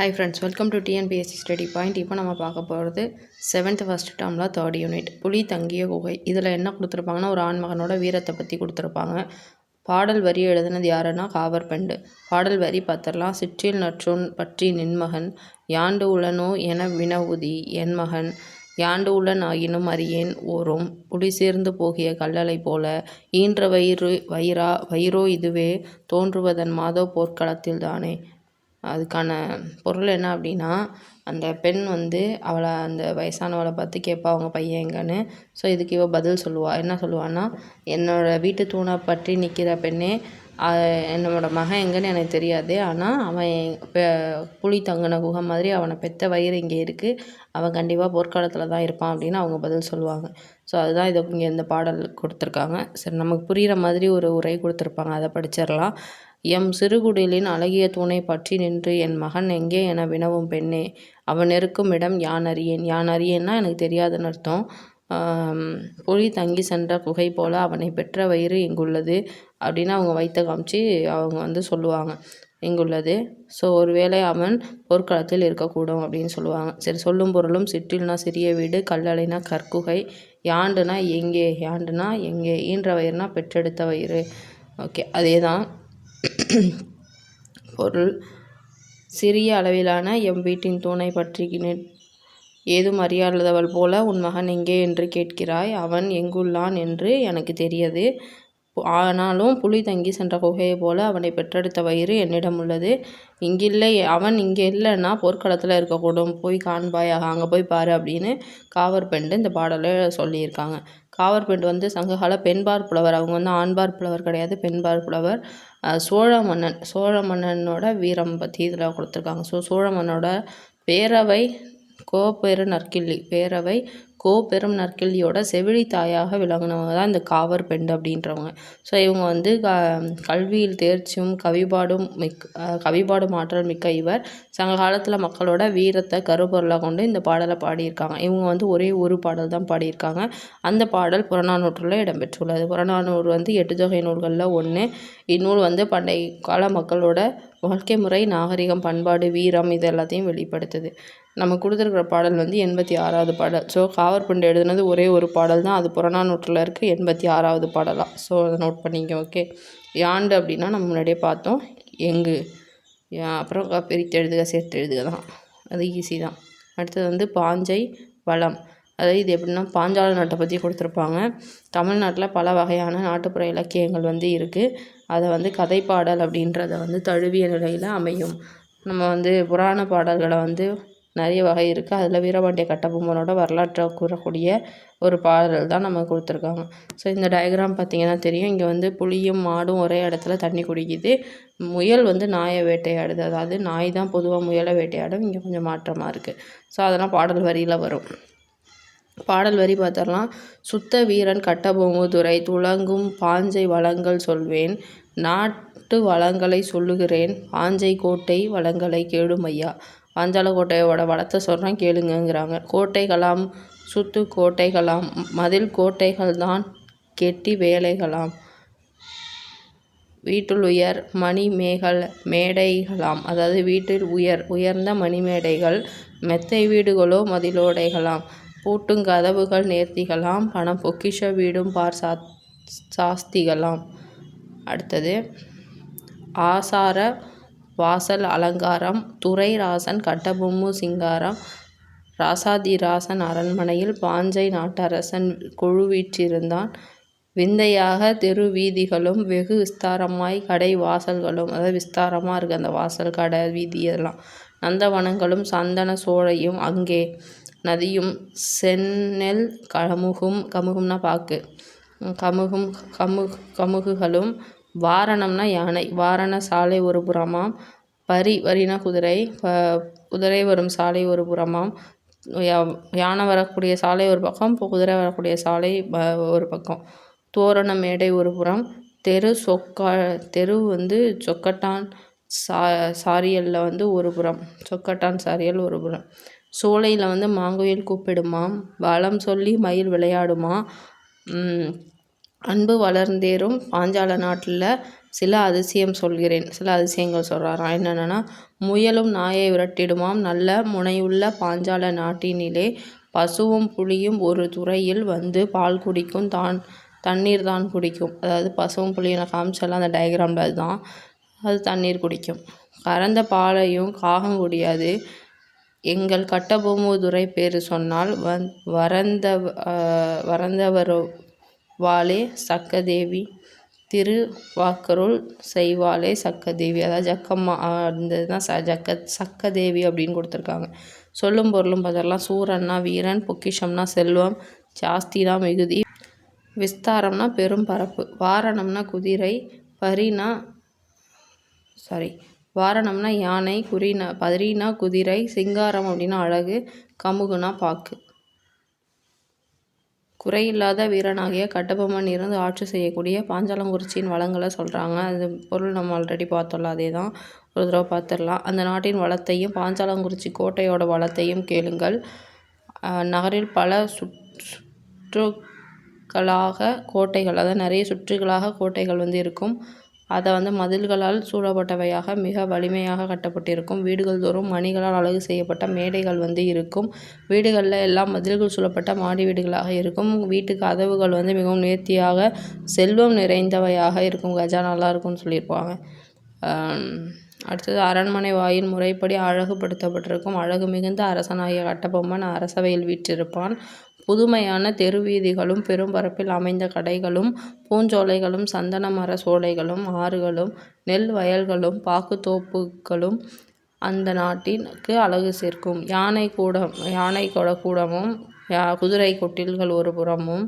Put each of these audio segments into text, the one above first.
Hi friends, welcome to TNPSC study point. இப்போ நம்ம பார்க்க போகிறது 7th ஃபஸ்ட் டேர்மில் 3rd யூனிட் புலி தங்கிய குகை. இதில் என்ன கொடுத்துருப்பாங்கன்னா, ஒரு ஆண்மகனோட வீரத்தை பற்றி கொடுத்துருப்பாங்க. பாடல் வரி எழுதுனது யாருன்னா காவற்பெண்டு. பாடல் வரி பார்த்துடலாம். சிற்றில் நற்றோன் பற்றி நின்மகன் யாண்டு உளனோ என வினவுதி என் மகன் யாண்டு உளன் ஆயினும் அறியேன் ஓரும் புலி சேர்ந்து போகிய கல்லலை போல ஈன்ற வயிறோ இதுவே தோன்றுவதன் மாதோ போர்க்களத்தில் தானே. அதுக்கான பொருள் என்ன அப்படின்னா, அந்த பெண் அவளை அந்த வயசானவளை பார்த்து கேட்பா அவங்க பையன் எங்கன்னு. ஸோ இதுக்கு இவள் பதில் சொல்லுவாள். என்ன சொல்லுவான்னா, என்னோடய வீட்டு தூணை பற்றி நிற்கிற பெண்ணே, என்னோட மகன் எங்கன்னு எனக்கு தெரியாது, ஆனால் அவன் புலி தங்கின குகை மாதிரி அவனை பெற்ற வயிறு இங்கே இருக்குது, அவன் கண்டிப்பாக போர்க்காலத்தில் தான் இருப்பான் அப்படின்னு அவங்க பதில் சொல்லுவாங்க. ஸோ அதுதான் இங்கே இந்த பாடல் கொடுத்துருக்காங்க. சரி, நமக்கு புரிகிற மாதிரி ஒரு உரை கொடுத்துருப்பாங்க, அதை படிச்சிடலாம். எம் சிறுகுடிலின் அழகிய தூணை பற்றி நின்று என் மகன் எங்கே என வினவும் பெண்ணே, அவன் இருக்கும் இடம் யான் அறியேன். யான் அறியேன்னா எனக்கு தெரியாதுன்னு அர்த்தம். புலி தங்கி சென்ற குகை போல் அவனை பெற்ற வயிறு இங்குள்ளது அப்படின்னு அவங்க வைத்த காமிச்சு அவங்க சொல்லுவாங்க இங்குள்ளது. ஸோ ஒருவேளை அவன் போர்க்களத்தில் இருக்கக்கூடும் அப்படின்னு சொல்லுவாங்க. சரி, சொல்லும் பொருளும் சிற்றில்னா சிறிய வீடு, கல்லறைனா கற்குகை, யாண்டுனா எங்கே, யாண்டுனா எங்கே, ஈன்ற வயிறுனா பெற்றெடுத்த வயிறு. ஓகே, அதே தான் பொருள். சிறிய அளவிலான எம் வீட்டின் தூணை பற்றி ஏதும் அறியாதவள் போல உன் மகன் எங்கே என்று கேட்கிறாய். அவன் எங்குள்ளான் என்று எனக்கு தெரியாது, ஆனாலும் புலி தங்கி சென்ற குகையை போல அவனை பெற்றெடுத்த வயிறு என்னிடம் உள்ளது. இங்கில்லை, அவன் இங்கே இல்லைன்னா போர்க்களத்தில் இருக்கக்கூடும், போய் காண்பாயாக, அங்கே போய் பாரு அப்படின்னு காவற்பெண்டு இந்த பாடலை சொல்லியிருக்காங்க. காவற்பெண்டு சங்ககால பெண்பார் புலவர். அவங்க ஆண்பார் புலவர் கிடையாது, பெண்பார் புலவர். சோழ மன்னனோட வீரம் பற்றி இதில் கொடுத்துருக்காங்க. ஸோ சோழ மன்னனோட பேரவை கோப்பெரும் நற்கிள்ளியோட செவிலி தாயாக விளங்கினவங்க தான் இந்த காவற்பெண்டு அப்படின்றவங்க. ஸோ இவங்க கல்வியில் தேர்ச்சியும் கவிபாடும் ஆற்றல் மிக்க இவர் சங்க காலத்தில் மக்களோட வீரத்தை கருப்பொருளாக கொண்டு இந்த பாடலை பாடியிருக்காங்க. இவங்க ஒரே ஒரு பாடல் தான் பாடியிருக்காங்க. அந்த பாடல் புறநானூற்றில் இடம்பெற்றுள்ளது. புறநானூறு 8 தொகை நூல்களில் ஒன்று. இந்நூல் பண்டைய கால மக்களோட வாழ்க்கை முறை, நாகரிகம், பண்பாடு, வீரம் இது எல்லாத்தையும் வெளிப்படுத்துது. நம்ம கொடுத்துருக்குற பாடல் 86வது பாடல். ஸோ காவற்பெண்டு எழுதுனது ஒரே ஒரு பாடல் தான், அது புறநானூற்றில் இருக்குது, 86வது பாடலாக. ஸோ அதை நோட் பண்ணிங்க. ஓகே, யாண்டு அப்படின்னா நம்ம முன்னாடியே பார்த்தோம், எங்கு, அப்புறம் பிரித்து எழுதுக சேர்த்து எழுதுக தான், அது ஈஸி தான். அடுத்தது பாஞ்சை வளம். அதாவது இது எப்படின்னா, பாஞ்சால நாட்டை பற்றி கொடுத்துருப்பாங்க. தமிழ்நாட்டில் பல வகையான நாட்டுப்புற இலக்கியங்கள் இருக்குது. அதை கதைப்பாடல் அப்படின்றத தழுவிய நிலையில் அமையும். நம்ம புராண பாடல்களை நிறைய வகை இருக்குது. அதில் வீரபாண்டிய கட்டபொம்மனோட வரலாற்றை கூறக்கூடிய ஒரு பாடல் தான் நம்ம கொடுத்துருக்காங்க. ஸோ இந்த டயக்ராம் பார்த்திங்கன்னா தெரியும். இங்கே புலியும் மாடும் ஒரே இடத்துல தண்ணி குடிக்குது. முயல் நாயை வேட்டையாடுது. அதாவது நாய் தான் பொதுவாக முயலை வேட்டையாடும், இங்கே கொஞ்சம் மாற்றமாக இருக்குது. ஸோ அதெல்லாம் பாடல் வரியில் வரும். பாடல் வரி பார்த்துடலாம். சுத்த வீரன் கட்டபொம்முதுரை துளங்கும் பாஞ்சை வளங்கள் சொல்வேன், நாட்டு வளங்களை சொல்லுகிறேன், பாஞ்சை கோட்டை வளங்களை கேடும் ஐயா. பாஞ்சால கோட்டையோட வளத்தை சொல்கிறேன் கேளுங்கங்கிறாங்க. கோட்டைகளாம் சுத்து கோட்டைகளாம், மதில் கோட்டைகள் தான் கெட்டி வேலைகளாம், வீட்டுள் உயர் மேடைகளாம். அதாவது வீட்டில் உயர்ந்த மணிமேடைகள், மெத்தை வீடுகளோ மதிலோடைகளாம், பூட்டுங்கதவுகள் நேர்த்திகளாம், பணம் பொக்கிஷ வீடும் பார் சாஸ்திகளாம். அடுத்தது ஆசார வாசல் அலங்காரம், துரை ராசன் கட்டபொம்மு சிங்காரம், ராசாதிராசன் அரண்மனையில் பாஞ்சை நாட்டரசன் கொழுவீற்றிருந்தான், விந்தையாக தெரு வீதிகளும் வெகு விஸ்தாரமாய் கடை வாசல்களும், அதாவது விஸ்தாரமாக இருக்குது அந்த வாசல், கடை, வீதி இதெல்லாம், நந்தவனங்களும் சந்தன சோலையும் அங்கே, நதியும் செந்நெல் கமுகும்னா பாக்கு, கமுகுகளும், வாரணம்னா யானை, வாரண சாலை ஒரு புறமாம், வரினா குதிரை வரும் சாலை ஒரு புறமாம், யானை வரக்கூடிய சாலை ஒரு பக்கம், குதிரை வரக்கூடிய சாலை ஒரு பக்கம், தோரண மேடை ஒரு புறம், தெரு சொக்கட்டான் சாரியலில் ஒரு புறம், சொக்கட்டான் சாரியல் ஒரு புறம், சோலையில் மாங்குயில் கூப்பிடுமாம், வளம் சொல்லி மயில் விளையாடுமா, அன்பு வளர்ந்தேறும் பாஞ்சால நாட்டில் சில அதிசயம் சொல்கிறேன். சில அதிசயங்கள் சொல்கிறாராம். என்னென்னா, முயலும் நாயை விரட்டிடுமாம் நல்ல முனையுள்ள பாஞ்சால நாட்டினிலே, பசுவும் புலியும் ஒரு துறையில் வந்து பால் குடிக்கும் தண்ணீர் தான் குடிக்கும். அதாவது பசுவும் புலியும் காமிச்செல்லாம் அந்த டயக்ராமில் அதுதான். அது தண்ணீர் குடிக்கும். கறந்த பாலையும் காகம் குடியாது. எங்கள் கட்டபொம்முதுரை பேர் சொன்னால் வரந்தவருவாளே சக்கதேவி திருவாக்கருள் செய்வாளே சக்கதேவி. அதாவது ஜக்கம்மா அந்த தான் சக்கதேவி அப்படின்னு கொடுத்துருக்காங்க. சொல்லும் பொருளும் பார்த்தரலாம். சூரன்னா வீரன், பொக்கிஷம்னா செல்வம், ஜாஸ்தினா மிகுதி, விஸ்தாரம்னா பெரும் பரப்பு, வாரணம்னா யானை, பரினா குதிரை, சிங்காரம் அப்படின்னா அழகு, கமுகுனா பாக்கு. குறையில்லாத வீரனாகிய கட்டபொம்மன் இருந்து ஆட்சி செய்யக்கூடிய பாஞ்சாலங்குறிச்சியின் வளங்களை சொல்கிறாங்க. அது பொருள் நம்ம ஆல்ரெடி பார்த்தோம்ல, அதே தான் ஒரு தடவை பார்த்துடலாம். அந்த நாட்டின் வளத்தையும் பாஞ்சாலங்குறிச்சி கோட்டையோட வளத்தையும் கேளுங்கள். நகரில் பல சுற்றுகளாக கோட்டைகள், அதாவது நிறைய சுற்றுகளாக கோட்டைகள் இருக்கும். அதை மதில்களால் சூழப்பட்டவையாக மிக வலிமையாக கட்டப்பட்டிருக்கும். வீடுகள் தோறும் மணிகளால் அழகு செய்யப்பட்ட மேடைகள் இருக்கும். வீடுகளில் எல்லாம் மதில்கள் சூழப்பட்ட மாடி வீடுகளாக இருக்கும். வீட்டு கதவுகள் மிகவும் நேர்த்தியாக செல்வம் நிறைந்தவையாக இருக்கும். கஜானாலாம் இருக்கும்னு சொல்லியிருப்பாங்க. அடுத்தது, அரண்மனை வாயில் முறைப்படி அழகுபடுத்தப்பட்டிருக்கும். அழகு மிகுந்த அரசனாகிய கட்டபொம்மன் அரசவையில் வீற்றிருப்பான். புதுமையான தெருவீதிகளும், பெரும் பரப்பில் அமைந்த கடைகளும், பூஞ்சோலைகளும், சந்தன மர சோலைகளும், ஆறுகளும், நெல் வயல்களும், பாக்குத்தோப்புகளும் அந்த நாட்டிற்கு அழகு சேர்க்கும். யானை கூடமும் குதிரை கொட்டில்கள் ஒரு புறமும்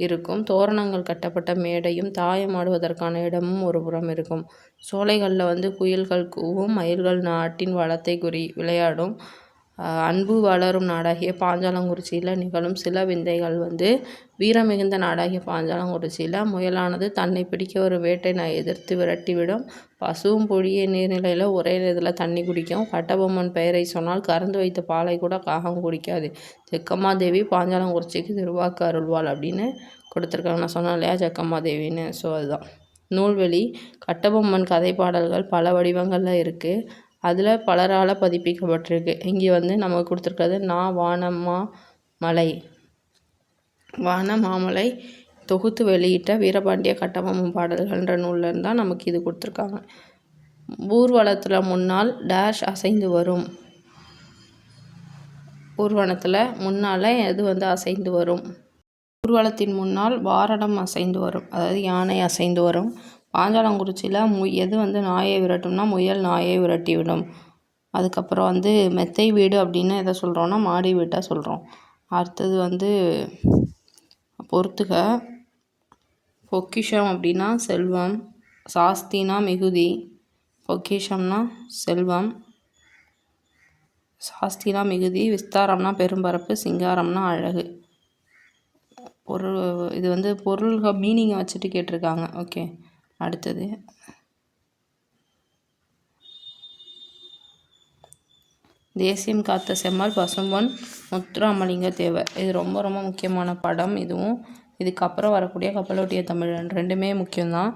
இருக்கும். தோரணங்கள் கட்டப்பட்ட மேடையும் தாயம் ஆடுவதற்கான இடமும் ஒரு புறம் இருக்கும். சோலைகளில் குயில்கள் கூவும், மயில்கள் நாட்டின் வளத்தை விளையாடும். அன்பு வளரும் நாடாகிய பாஞ்சாலங்குறிச்சியில் நிகழும் சில விந்தைகள் வீரம் மிகுந்த நாடாகிய பாஞ்சாலங்குறிச்சியில் முயலானது தன்னை பிடிக்க ஒரு வேட்டை நாயை எதிர்த்து விரட்டிவிடும். பசுவும் புலிய நீர்நிலையில் ஒரே இதில் தண்ணி குடிக்கும். கட்டபொம்மன் பெயரை சொன்னால் கறந்து வைத்த பாலை கூட காகம் குடிக்காது. ஜக்கம்மாதேவி பாஞ்சாலங்குறிச்சிக்கு திருவாக்கு அருள்வாள் அப்படின்னு கொடுத்துருக்காங்க. நான் சொன்னேன் இல்லையா ஜக்கம்மாதேவின்னு. ஸோ அதுதான் நூல்வெளி. கட்டபொம்மன் கதை பாடல்கள் பல வடிவங்களில் இருக்குது. அதில் பலரால் பதிப்பிக்கப்பட்டிருக்கு. இங்கே நமக்கு கொடுத்துருக்கிறது வானமாமலை தொகுத்து வெளியிட்ட வீரபாண்டிய கட்டபொம்மன் பாடல்கள்ன்ற நூலில் தான் நமக்கு இது கொடுத்துருக்காங்க. ஊர்வலத்தில் முன்னால் டேஷ் அசைந்து வரும். ஊர்வலத்தில் முன்னால் எது அசைந்து வரும்? ஊர்வலத்தின் முன்னால் வாரணம் அசைந்து வரும், அதாவது யானை அசைந்து வரும். பாஞ்சாலங்குறிச்சியில் எது நாயை விரட்டும்னா முயல் நாயை விரட்டிவிடும். அதுக்கப்புறம் மெத்தை வீடு அப்படின்னு எதை சொல்கிறோன்னா மாடி வீட்டை சொல்கிறோம். அடுத்தது பொறுத்துக. பொக்கிஷம் அப்படின்னா செல்வம், சாஸ்தினா மிகுதி, பொக்கிஷம்னா செல்வம், சாஸ்தினா மிகுதி, விஸ்தாரம்னா பெரும்பரப்பு, சிங்காரம்னா அழகு. இது பொருள்கள் மீனிங்கை வச்சுட்டு கேட்டிருக்காங்க. ஓகே, அடுத்தது தேசியம் காத்த செம்மல் பசும்பொன் முத்துராமலிங்க தேவர். இது ரொம்ப ரொம்ப முக்கியமான படம். இதுக்கப்புறம் வரக்கூடிய கப்பலோட்டிய தமிழன் ரெண்டுமே முக்கியம்தான்.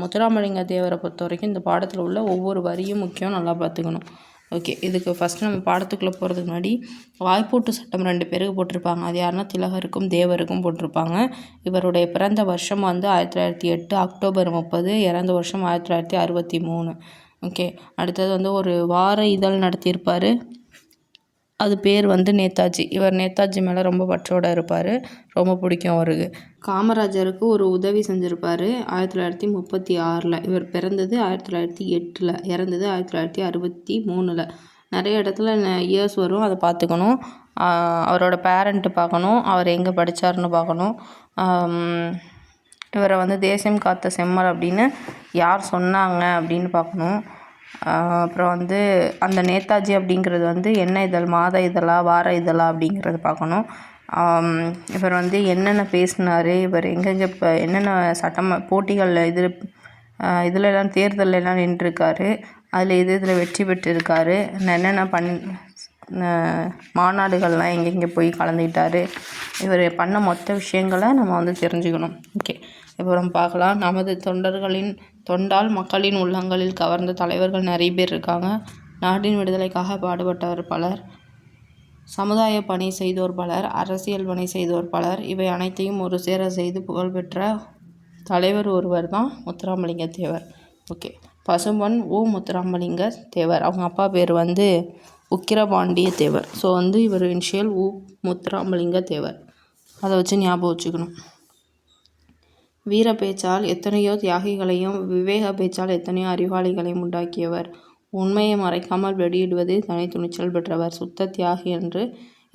முத்துராமலிங்க தேவரை பொறுத்த வரைக்கும் இந்த பாடத்தில் உள்ள ஒவ்வொரு வரியும் முக்கியம், நல்லா பார்த்துக்கணும். ஓகே, இதுக்கு ஃபஸ்ட்டு நம்ம பாடத்துக்குள்ளே போகிறதுக்கு முன்னாடி வாய்ப்பூட்டு சட்டம் 2 பேருக்கு போட்டிருப்பாங்க. அது யாருன்னா திலகருக்கும் தேவருக்கும் போட்டிருப்பாங்க. இவருடைய பிறந்த வருஷம் 1908 அக்டோபர் 30, இறந்த வருஷம் 1963. ஓகே, அடுத்தது ஒரு வார இதழ் நடத்தியிருப்பார். அது பேர் நேதாஜி. இவர் நேதாஜி மேலே ரொம்ப பற்றோடு இருப்பார், ரொம்ப பிடிக்கும் அவருக்கு. காமராஜருக்கு ஒரு உதவி செஞ்சுருப்பார் 1936. இவர் பிறந்தது 1908, இறந்தது 1963. நிறைய இடத்துல இயர்ஸ் வரும், அதை பார்த்துக்கணும். அவரோட பேரண்ட்டு பார்க்கணும், அவர் எங்கே படித்தாருன்னு பார்க்கணும். இவரை தேசியம் காத்த செம்மல் அப்படின்னு யார் சொன்னாங்க அப்படின்னு பார்க்கணும். அப்புறம் அந்த நேதாஜி அப்படிங்கிறது என்ன இதழ், மாத இதழா வார இதழா அப்படிங்கிறத பார்க்கணும். இவர் என்னென்ன பேசினார், இவர் எங்கெங்கே இப்போ என்னென்ன போட்டிகளில் இதிலெல்லாம் தேர்தலெல்லாம் நின்றுருக்காரு, அதில் இதில் வெற்றி பெற்றிருக்காரு, என்னென்ன மாநாடுகள்லாம் எங்கெங்கே போய் கலந்துக்கிட்டார், இவர் பண்ண மொத்த விஷயங்களை நம்ம தெரிஞ்சுக்கணும். ஓகே, இப்போ நம்ம பார்க்கலாம். நமது தொண்டர்களின் தொண்டால் மக்களின் உள்ளங்களில் கவர்ந்த தலைவர்கள் நிறைய பேர் இருக்காங்க. நாட்டின் விடுதலைக்காக பாடுபட்டவர் பலர், சமுதாய பணி செய்தோர் பலர், அரசியல் பணி செய்தோர் பலர். இவை அனைத்தையும் ஒரு சேர செய்து புகழ்பெற்ற தலைவர் ஒருவர் தான் முத்துராமலிங்க தேவர். ஓகே, பசும்பொன் முத்துராமலிங்க தேவர். அவங்க அப்பா பேர் வந்து உக்கிரபாண்டிய தேவர். ஸோ வந்து இவர் இனிஷியல் முத்துராமலிங்க தேவர். அதை வச்சு ஞாபகம் வச்சுக்கணும். வீர பேச்சால் எத்தனையோ தியாகிகளையும் விவேக பேச்சால் எத்தனையோ அறிவாளிகளையும் உண்டாக்கியவர். உண்மையை மறைக்காமல் வெளியிடுவது தனி துணிச்சல் பெற்றவர். சுத்த தியாகி என்று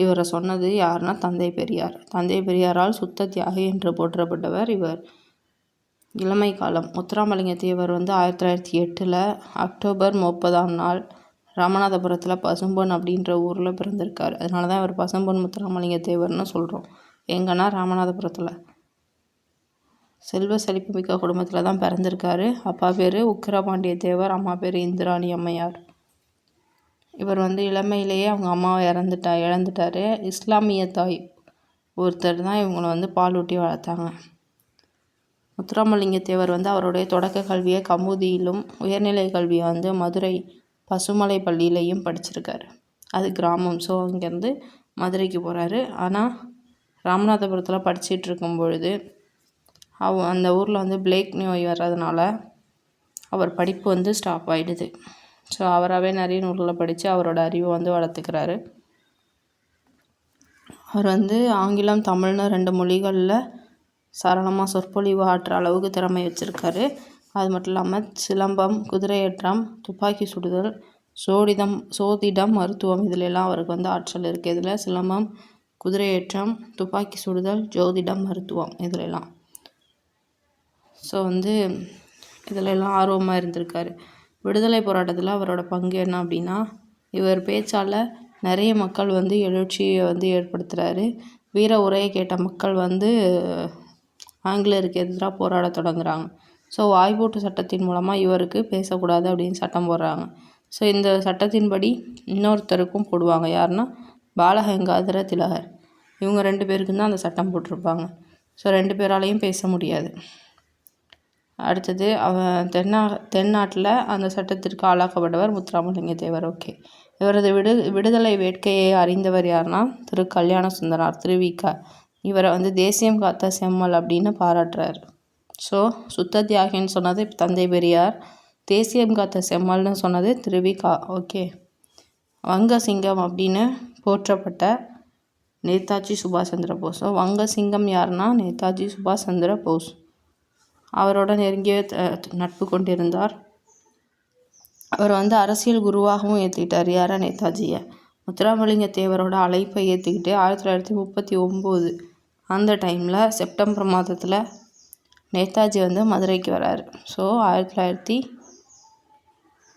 இவரை சொன்னது யாருன்னா தந்தை பெரியார். தந்தை பெரியாரால் சுத்த தியாகி என்று போற்றப்பட்டவர் இவர். இளமை காலம். முத்துராமலிங்க தேவர் வந்து 1908 அக்டோபர் 30 ராமநாதபுரத்தில் பசும்பொன் அப்படின்ற ஊரில் பிறந்திருக்காரு. அதனால தான் இவர் பசும்பொன் முத்துராமலிங்க தேவர்னு சொல்கிறோம். எங்கன்னா ராமநாதபுரத்தில். செல்வ செழிப்பு மிக்க குடும்பத்தில் தான் பிறந்திருக்காரு. அப்பா பேர் உக்கிரபாண்டிய தேவர், அம்மா பேர் இந்திராணி அம்மையார். இவர் வந்து இளமையிலேயே அவங்க அம்மாவை இழந்துட்டார். இஸ்லாமிய தாய் ஒருத்தர் தான் இவங்களை வந்து பாலூட்டி வளர்த்தாங்க. முத்துராமலிங்க தேவர் வந்து அவருடைய தொடக்க கல்வியை கமுதியிலும் உயர்நிலை கல்வியை வந்து மதுரை பசுமலை பள்ளியிலையும் படிச்சிருக்காரு. அது கிராமம். ஸோ அங்கேருந்து மதுரைக்கு போகிறாரு. ஆனால் ராமநாதபுரத்தில் படிச்சுட்டு இருக்கும் பொழுது அந்த ஊரில் வந்து பிளேக் நோய் வர்றதுனால அவர் படிப்பு வந்து ஸ்டாப் ஆகிடுது. ஸோ அவராகவே நிறைய நூல்களை படித்து அவரோட அறிவை வந்து வளர்த்துக்கிறாரு. அவர் வந்து ஆங்கிலம் தமிழ்னு 2 மொழிகளில் சரளமாக சொற்பொழிவு ஆற்ற அளவுக்கு திறமை வச்சுருக்காரு. அது மட்டும் இல்லாமல் சிலம்பம், குதிரையேற்றம், துப்பாக்கி சுடுதல், சோதிடம், மருத்துவம் இதிலெல்லாம் அவருக்கு வந்து ஆற்றல் இருக்குது. இதில் சிலம்பம், குதிரையேற்றம், துப்பாக்கி சுடுதல், ஜோதிடம், மருத்துவம் இதிலெல்லாம். ஸோ வந்து இதிலெல்லாம் ஆர்வமாக இருந்திருக்காரு. விடுதலை போராட்டத்தில் அவரோட பங்கு என்ன அப்படின்னா, இவர் பேச்சால் நிறைய மக்கள் வந்து எழுச்சியை வந்து ஏற்படுத்துகிறாரு. வீர உரையை கேட்ட மக்கள் வந்து ஆங்கிலேயருக்கு எதிராக போராட தொடங்குறாங்க. ஸோ வாய்ப்பூட்டு சட்டத்தின் மூலமாக இவருக்கு பேசக்கூடாது அப்படின்னு சட்டம் போடுறாங்க. ஸோ இந்த சட்டத்தின்படி இன்னொருத்தருக்கும் போடுவாங்க. யாருன்னா பாலகங்காதர திலகர். இவங்க 2 பேருக்கும் தான் அந்த சட்டம் போட்டிருப்பாங்க. ஸோ 2 பேராலையும் பேச முடியாது. அடுத்தது தென்னாட்டில் அந்த சட்டத்திற்கு ஆளாக்கப்பட்டவர் முத்துராமலிங்க தேவர். ஓகே, இவரது விடுதலை வேட்கையை அறிந்தவர் யாருன்னா திரு கல்யாண சுந்தரார், திருவிக. இவரை வந்து தேசியம் காத்த செம்மல் அப்படின்னு பாராட்டுறாரு. ஸோ சுத்த தியாகின்னு சொன்னது தந்தை பெரியார், தேசியம் காத்த செம்மல்னு சொன்னது திருவிக. ஓகே, வங்க சிங்கம் அப்படின்னு போற்றப்பட்ட நேதாஜி சுபாஷ் சந்திர போஸ். வங்க சிங்கம் யாருன்னா நேதாஜி சுபாஷ் சந்திர போஸ். அவரோட நெருங்கிய நட்பு கொண்டிருந்தார். அவர் வந்து அரசியல் குருவாகவும் ஏற்றுக்கிட்டார். யாரா நேதாஜியை. முத்துராமலிங்க தேவரோட அழைப்பை ஏற்றுக்கிட்டு 1939 அந்த டைமில் செப்டம்பர் மாதத்தில் நேதாஜி வந்து மதுரைக்கு வராரு. ஸோ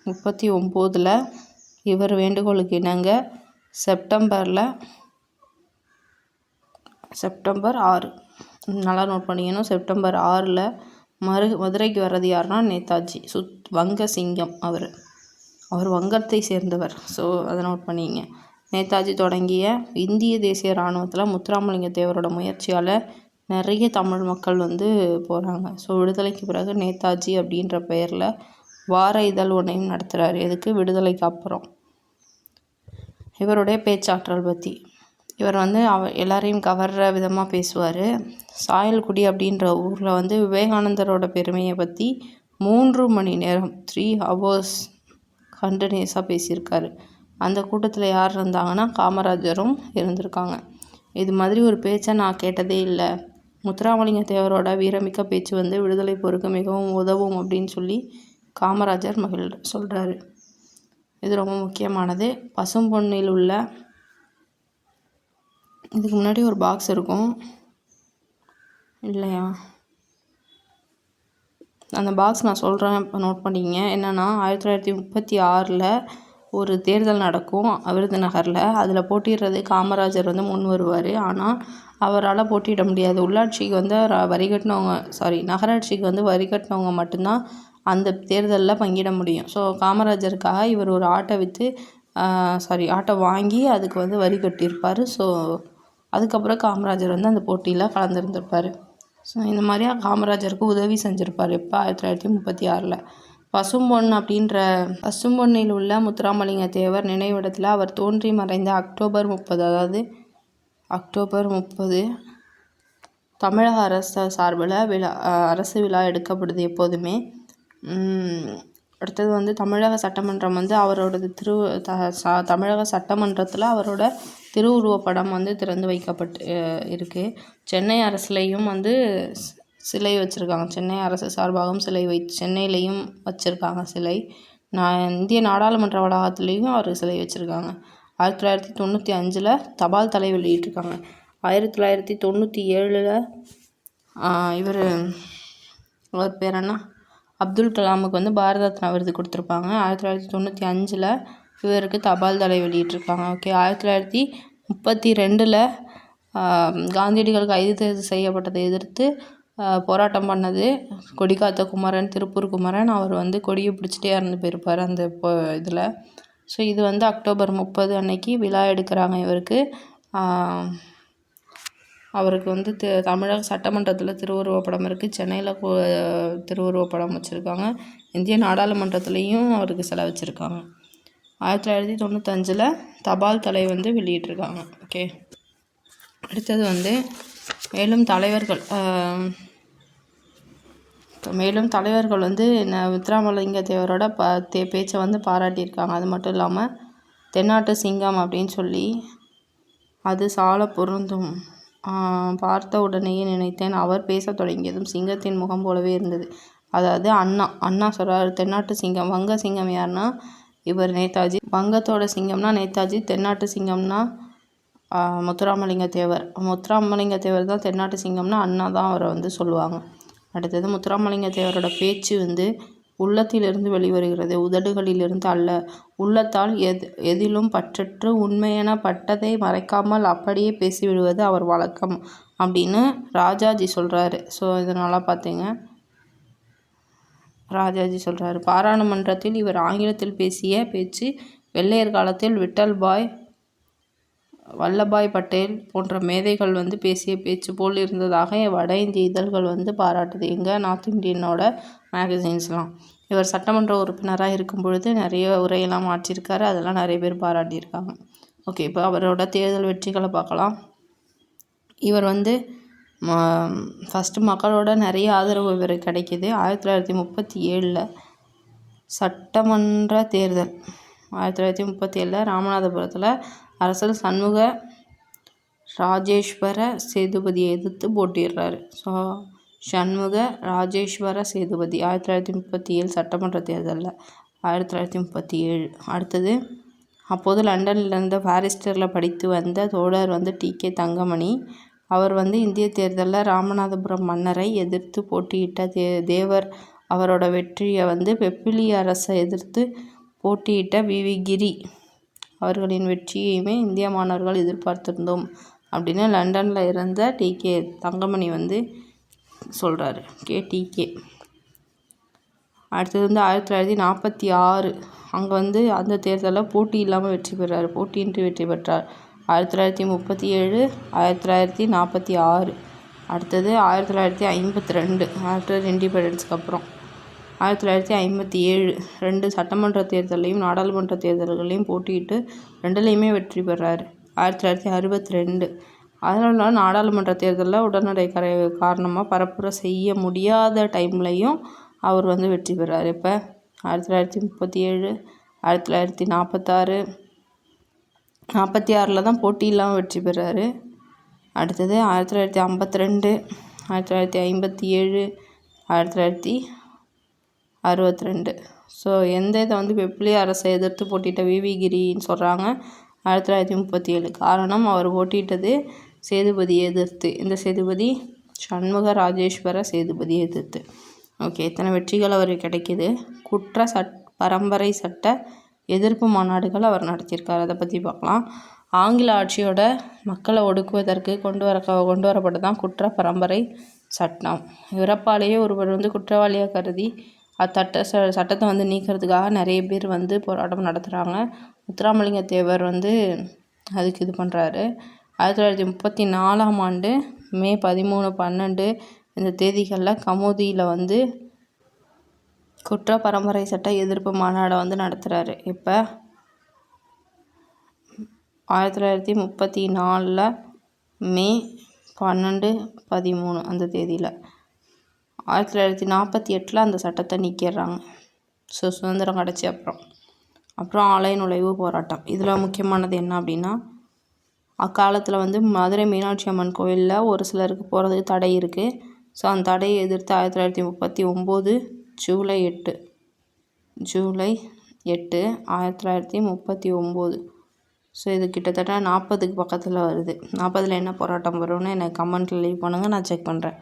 1939 இவர் வேண்டுகோளுக்கு இணங்க செப்டம்பர் 6 நல்லா நோட் பண்ணிக்கணும். செப்டம்பர் 6 மதுரைக்கு வர்றது யாருன்னா நேதாஜி வங்க சிங்கம். அவர் வங்கத்தை சேர்ந்தவர். ஸோ அதை நோட் பண்ணிங்க. நேதாஜி தொடங்கிய இந்திய தேசிய இராணுவத்தில் முத்துராமலிங்க தேவரோட முயற்சியால் நிறைய தமிழ் மக்கள் வந்து போகிறாங்க. ஸோ விடுதலைக்கு பிறகு நேதாஜி அப்படின்ற பெயரில் வார இதழ் ஒன்றையும் நடத்துகிறார். எதுக்கு? விடுதலைக்கு அப்புறம். இவருடைய பேச்சாற்றல் பற்றி, இவர் வந்து எல்லாரையும் கவர்ற விதமாக பேசுவார். சாயல்குடி அப்படின்ற ஊரில் வந்து விவேகானந்தரோட பெருமையை பற்றி 3 மணி நேரம் 3 hours கண்டினியூஸாக பேசியிருக்காரு. அந்த கூட்டத்தில் யார் இருந்தாங்கன்னா காமராஜரும் இருந்திருக்காங்க. இது மாதிரி ஒரு பேச்சை நான் கேட்டதே இல்லை. முத்துராமலிங்க தேவரோட வீரமிக்க பேச்சு வந்து விடுதலை போருக்கு மிகவும் உதவும் அப்படின்னு சொல்லி காமராஜர் சொல்கிறாரு. இது ரொம்ப முக்கியமானது. பசும்பொன்னில் உள்ள இதுக்கு முன்னாடி ஒரு பாக்ஸ் இருக்கும் இல்லையா, அந்த பாக்ஸ் நான் சொல்கிறேன், இப்போ நோட் பண்ணிக்கங்க. என்னென்னா 1936 ஒரு தேர்தல் நடக்கும் விருதுநகரில். அதில் போட்டிடுறது காமராஜர் வந்து முன் வருவார். ஆனால் அவரால் போட்டியிட முடியாது. உள்ளாட்சிக்கு வந்து நகராட்சிக்கு வந்து வரி கட்டினவங்க மட்டும்தான் அந்த தேர்தலில் பங்கிட முடியும். ஸோ காமராஜருக்காக இவர் ஒரு ஆட்டை வாங்கி அதுக்கு வந்து வரி கட்டியிருப்பார். ஸோ அதுக்கப்புறம் காமராஜர் வந்து அந்த போட்டியில் கலந்துருந்துருப்பார். ஸோ இந்த மாதிரியா காமராஜருக்கு உதவி செஞ்சுருப்பார். இப்போ 1936 பசும்பொன் பசும்பொன்னில் உள்ள முத்துராமலிங்க தேவர் நினைவிடத்தில் அவர் தோன்றி மறைந்த அக்டோபர் 30, அதாவது அக்டோபர் 30 தமிழக அரசு சார்பில் அரசு விழா எடுக்கப்படுது எப்போதுமே. அடுத்தது தமிழக சட்டமன்றம் அவரோடது தமிழக சட்டமன்றத்தில் அவரோட திருவுருவப்படம் திறந்து வைக்கப்பட்டு இருக்குது. சென்னை அரசுலேயும் சிலை வச்சுருக்காங்க. சென்னை அரசு சார்பாகவும் சிலை சென்னையிலையும் வச்சுருக்காங்க சிலை. இந்திய நாடாளுமன்ற வளாகத்துலேயும் அவர் சிலை வச்சுருக்காங்க. 1995 தபால் தலை வெளியிட்டிருக்காங்க. 1997 அவர் பேர் என்ன, அப்துல் கலாமுக்கு பாரத ரத்னா விருது கொடுத்துருப்பாங்க. 1995 இவருக்கு தபால் தலை வெளியிட்டிருக்காங்க. ஓகே. 1932 காந்தியடிகள் கைது செய்யப்பட்டதை எதிர்த்து போராட்டம் பண்ணது கொடிக்காத்த குமரன், திருப்பூர் குமரன். அவர் கொடியை பிடிச்சிட்டே இறந்து போயிருப்பார் அந்த இதில். ஸோ இது அக்டோபர் 30 அன்னைக்கு விழா எடுக்கிறாங்க இவருக்கு. அவருக்கு தமிழக சட்டமன்றத்தில் திருவுருவப்படம் இருக்குது. சென்னையில் திருவுருவப்படம் வச்சுருக்காங்க. இந்திய நாடாளுமன்றத்துலேயும் அவருக்கு சிலை வச்சுருக்காங்க. 1995 தபால் தலை வெளியிட்டிருக்காங்க. ஓகே. அடுத்தது மேலும் தலைவர்கள் முத்துராமலிங்க தேவரோட பேச்சை பாராட்டியிருக்காங்க. அது மட்டும் இல்லாமல் தென்னாட்டு சிங்கம் அப்படின்னு சொல்லி அது சால பொருந்தும், பார்த்த உடனேயே நினைத்தேன், அவர் பேசத் தொடங்கியதும் சிங்கத்தின் முகம் போலவே இருந்தது. அதாவது அண்ணா சொல்கிறார், தென்னாட்டு சிங்கம், வங்க சிங்கம் யாருன்னா இவர் நேதாஜி, வங்கத்தோட சிங்கம்னா நேதாஜி, தென்னாட்டு சிங்கம்னா முத்துராமலிங்க தேவர். முத்துராமலிங்க தேவர் தான் தென்னாட்டு சிங்கம்னா அண்ணா தான் அவரை சொல்லுவாங்க. அடுத்தது முத்துராமலிங்க தேவரோட பேச்சு உள்ளத்திலிருந்து வெளிவருகிறது, உதடுகளிலிருந்து அல்ல. உள்ளத்தால் எதிலும் பற்றற்று உண்மையென பட்டதை மறைக்காமல் அப்படியே பேசிவிடுவது அவர் வழக்கம் அப்படின்னு ராஜாஜி சொல்கிறாரு. ஸோ இதனால் பார்த்தீங்க, ராஜாஜி சொல்கிறாரு, பாராளுமன்றத்தில் இவர் ஆங்கிலத்தில் பேசிய பேச்சு வெள்ளையர் காலத்தில் வல்லபாய் பட்டேல் போன்ற மேதைகள் பேசிய பேச்சு போல் இருந்ததாக வட இந்திய இதழ்கள் பாராட்டுது. எங்கே, நார்த் இந்தியனோட மேகசின்ஸ்லாம். இவர் சட்டமன்ற உறுப்பினராக இருக்கும் பொழுது நிறைய உரையெல்லாம் ஆற்றியிருக்காரு. அதெல்லாம் நிறைய பேர் பாராட்டியிருக்காங்க. ஓகே. இப்போ அவரோட தேர்தல் வெற்றிகளை பார்க்கலாம். இவர் ஃபஸ்ட்டு மக்களோட நிறைய ஆதரவு இவருக்கு கிடைக்கிது. 1937 சட்டமன்ற தேர்தல். 1937 ராமநாதபுரத்தில் அரசர் சண்முக ராஜேஸ்வர சேதுபதியை எதிர்த்து போட்டிடுறாரு. ஸோ சண்முக ராஜேஸ்வர சேதுபதி 1937 சட்டமன்ற தேர்தலில். 1937 அடுத்தது அப்போது லண்டனில் இருந்த பாரிஸ்டரில் படித்து வந்த தோழர் டி.கே. தங்கமணி. அவர் இந்திய தேர்தலில் ராமநாதபுரம் மன்னரை எதிர்த்து போட்டியிட்ட தேவர். அவரோட வெற்றியை வெப்பிலி அரசை எதிர்த்து போட்டியிட்ட வி.வி. கிரி அவர்களின் வெற்றியையுமே இந்திய மாணவர்கள் எதிர்பார்த்திருந்தோம் அப்படின்னு லண்டனில் இருந்த டி.கே. தங்கமணி சொல்கிறாரு. டி.கே. அடுத்தது 1946 அங்கே அந்த தேர்தலில் போட்டி இல்லாமல் வெற்றி பெறார், போட்டியின்றி வெற்றி பெற்றார். 1937 1946 அடுத்தது 1952 ஆஃப்டர் இண்டிபெண்டன்ஸ்க்கு அப்புறம். 1957 2 சட்டமன்ற தேர்தலையும் நாடாளுமன்ற தேர்தல்களையும் போட்டியிட்டு 2லையுமே வெற்றி பெறார். 1962 அதனால நாடாளுமன்ற தேர்தலில் உடல்நடை காரணமாக பரப்புரை செய்ய முடியாத டைம்லையும் அவர் வெற்றி பெறார். இப்போ 1937 1946 46 தான் போட்டி இல்லாமல் வெற்றி பெறார். அடுத்தது 1952 1957 1962. ஸோ எந்த இதை வெப்பிலி அரசை எதிர்த்து போட்டியிட்ட வி.வி. கிரின்னு சொல்கிறாங்க. 1937 காரணம் அவர் போட்டியிட்டது சேதுபதியை எதிர்த்து. இந்த சேதுபதி சண்முக ராஜேஸ்வர சேதுபதியை எதிர்த்து. ஓகே. இத்தனை வெற்றிகள் அவருக்கு கிடைக்கிது. பரம்பரை சட்ட எதிர்ப்பு மாநாடுகள் அவர் நடத்தியிருக்கார். அதை பற்றி பார்க்கலாம். ஆங்கில ஆட்சியோட மக்களை ஒடுக்குவதற்கு கொண்டு வரப்பட்டது தான் குற்ற பரம்பரை சட்டம். இறப்பாலேயே ஒருவர் குற்றவாளியாக கருதி சட்டத்தை நீக்கிறதுக்காக நிறைய பேர் போராட்டம் நடத்துகிறாங்க. முத்துராமலிங்க தேவர் அதுக்கு இது பண்ணுறாரு. 1934 மே 13, 12 இந்த தேதிகளில் கமுதியில் வந்து குற்ற பரம்பரை சட்ட எதிர்ப்பு மாநாடை வந்து நடத்துகிறாரு. இப்போ 1934 மே 12, 13 அந்த தேதியில் 1948 அந்த சட்டத்தை நீக்கிடுறாங்க. ஸோ சுதந்திரம் கிடச்சி அப்புறம் ஆலய நுழைவு போராட்டம். இதில் முக்கியமானது என்ன அப்படின்னா, அக்காலத்தில் வந்து மதுரை மீனாட்சி அம்மன் கோயிலில் ஒரு சிலருக்கு போகிறதுக்கு தடை இருக்குது. ஸோ அந்த தடையை எதிர்த்து 1939 ஜூலை 8 1939. ஸோ இது கிட்டத்தட்ட 40க்கு பக்கத்தில் வருது. 40ல் என்ன போராட்டம் வரும்னு எனக்கு கமெண்ட்டில் லீவ் பண்ணுங்கள், நான் செக் பண்ணுறேன்.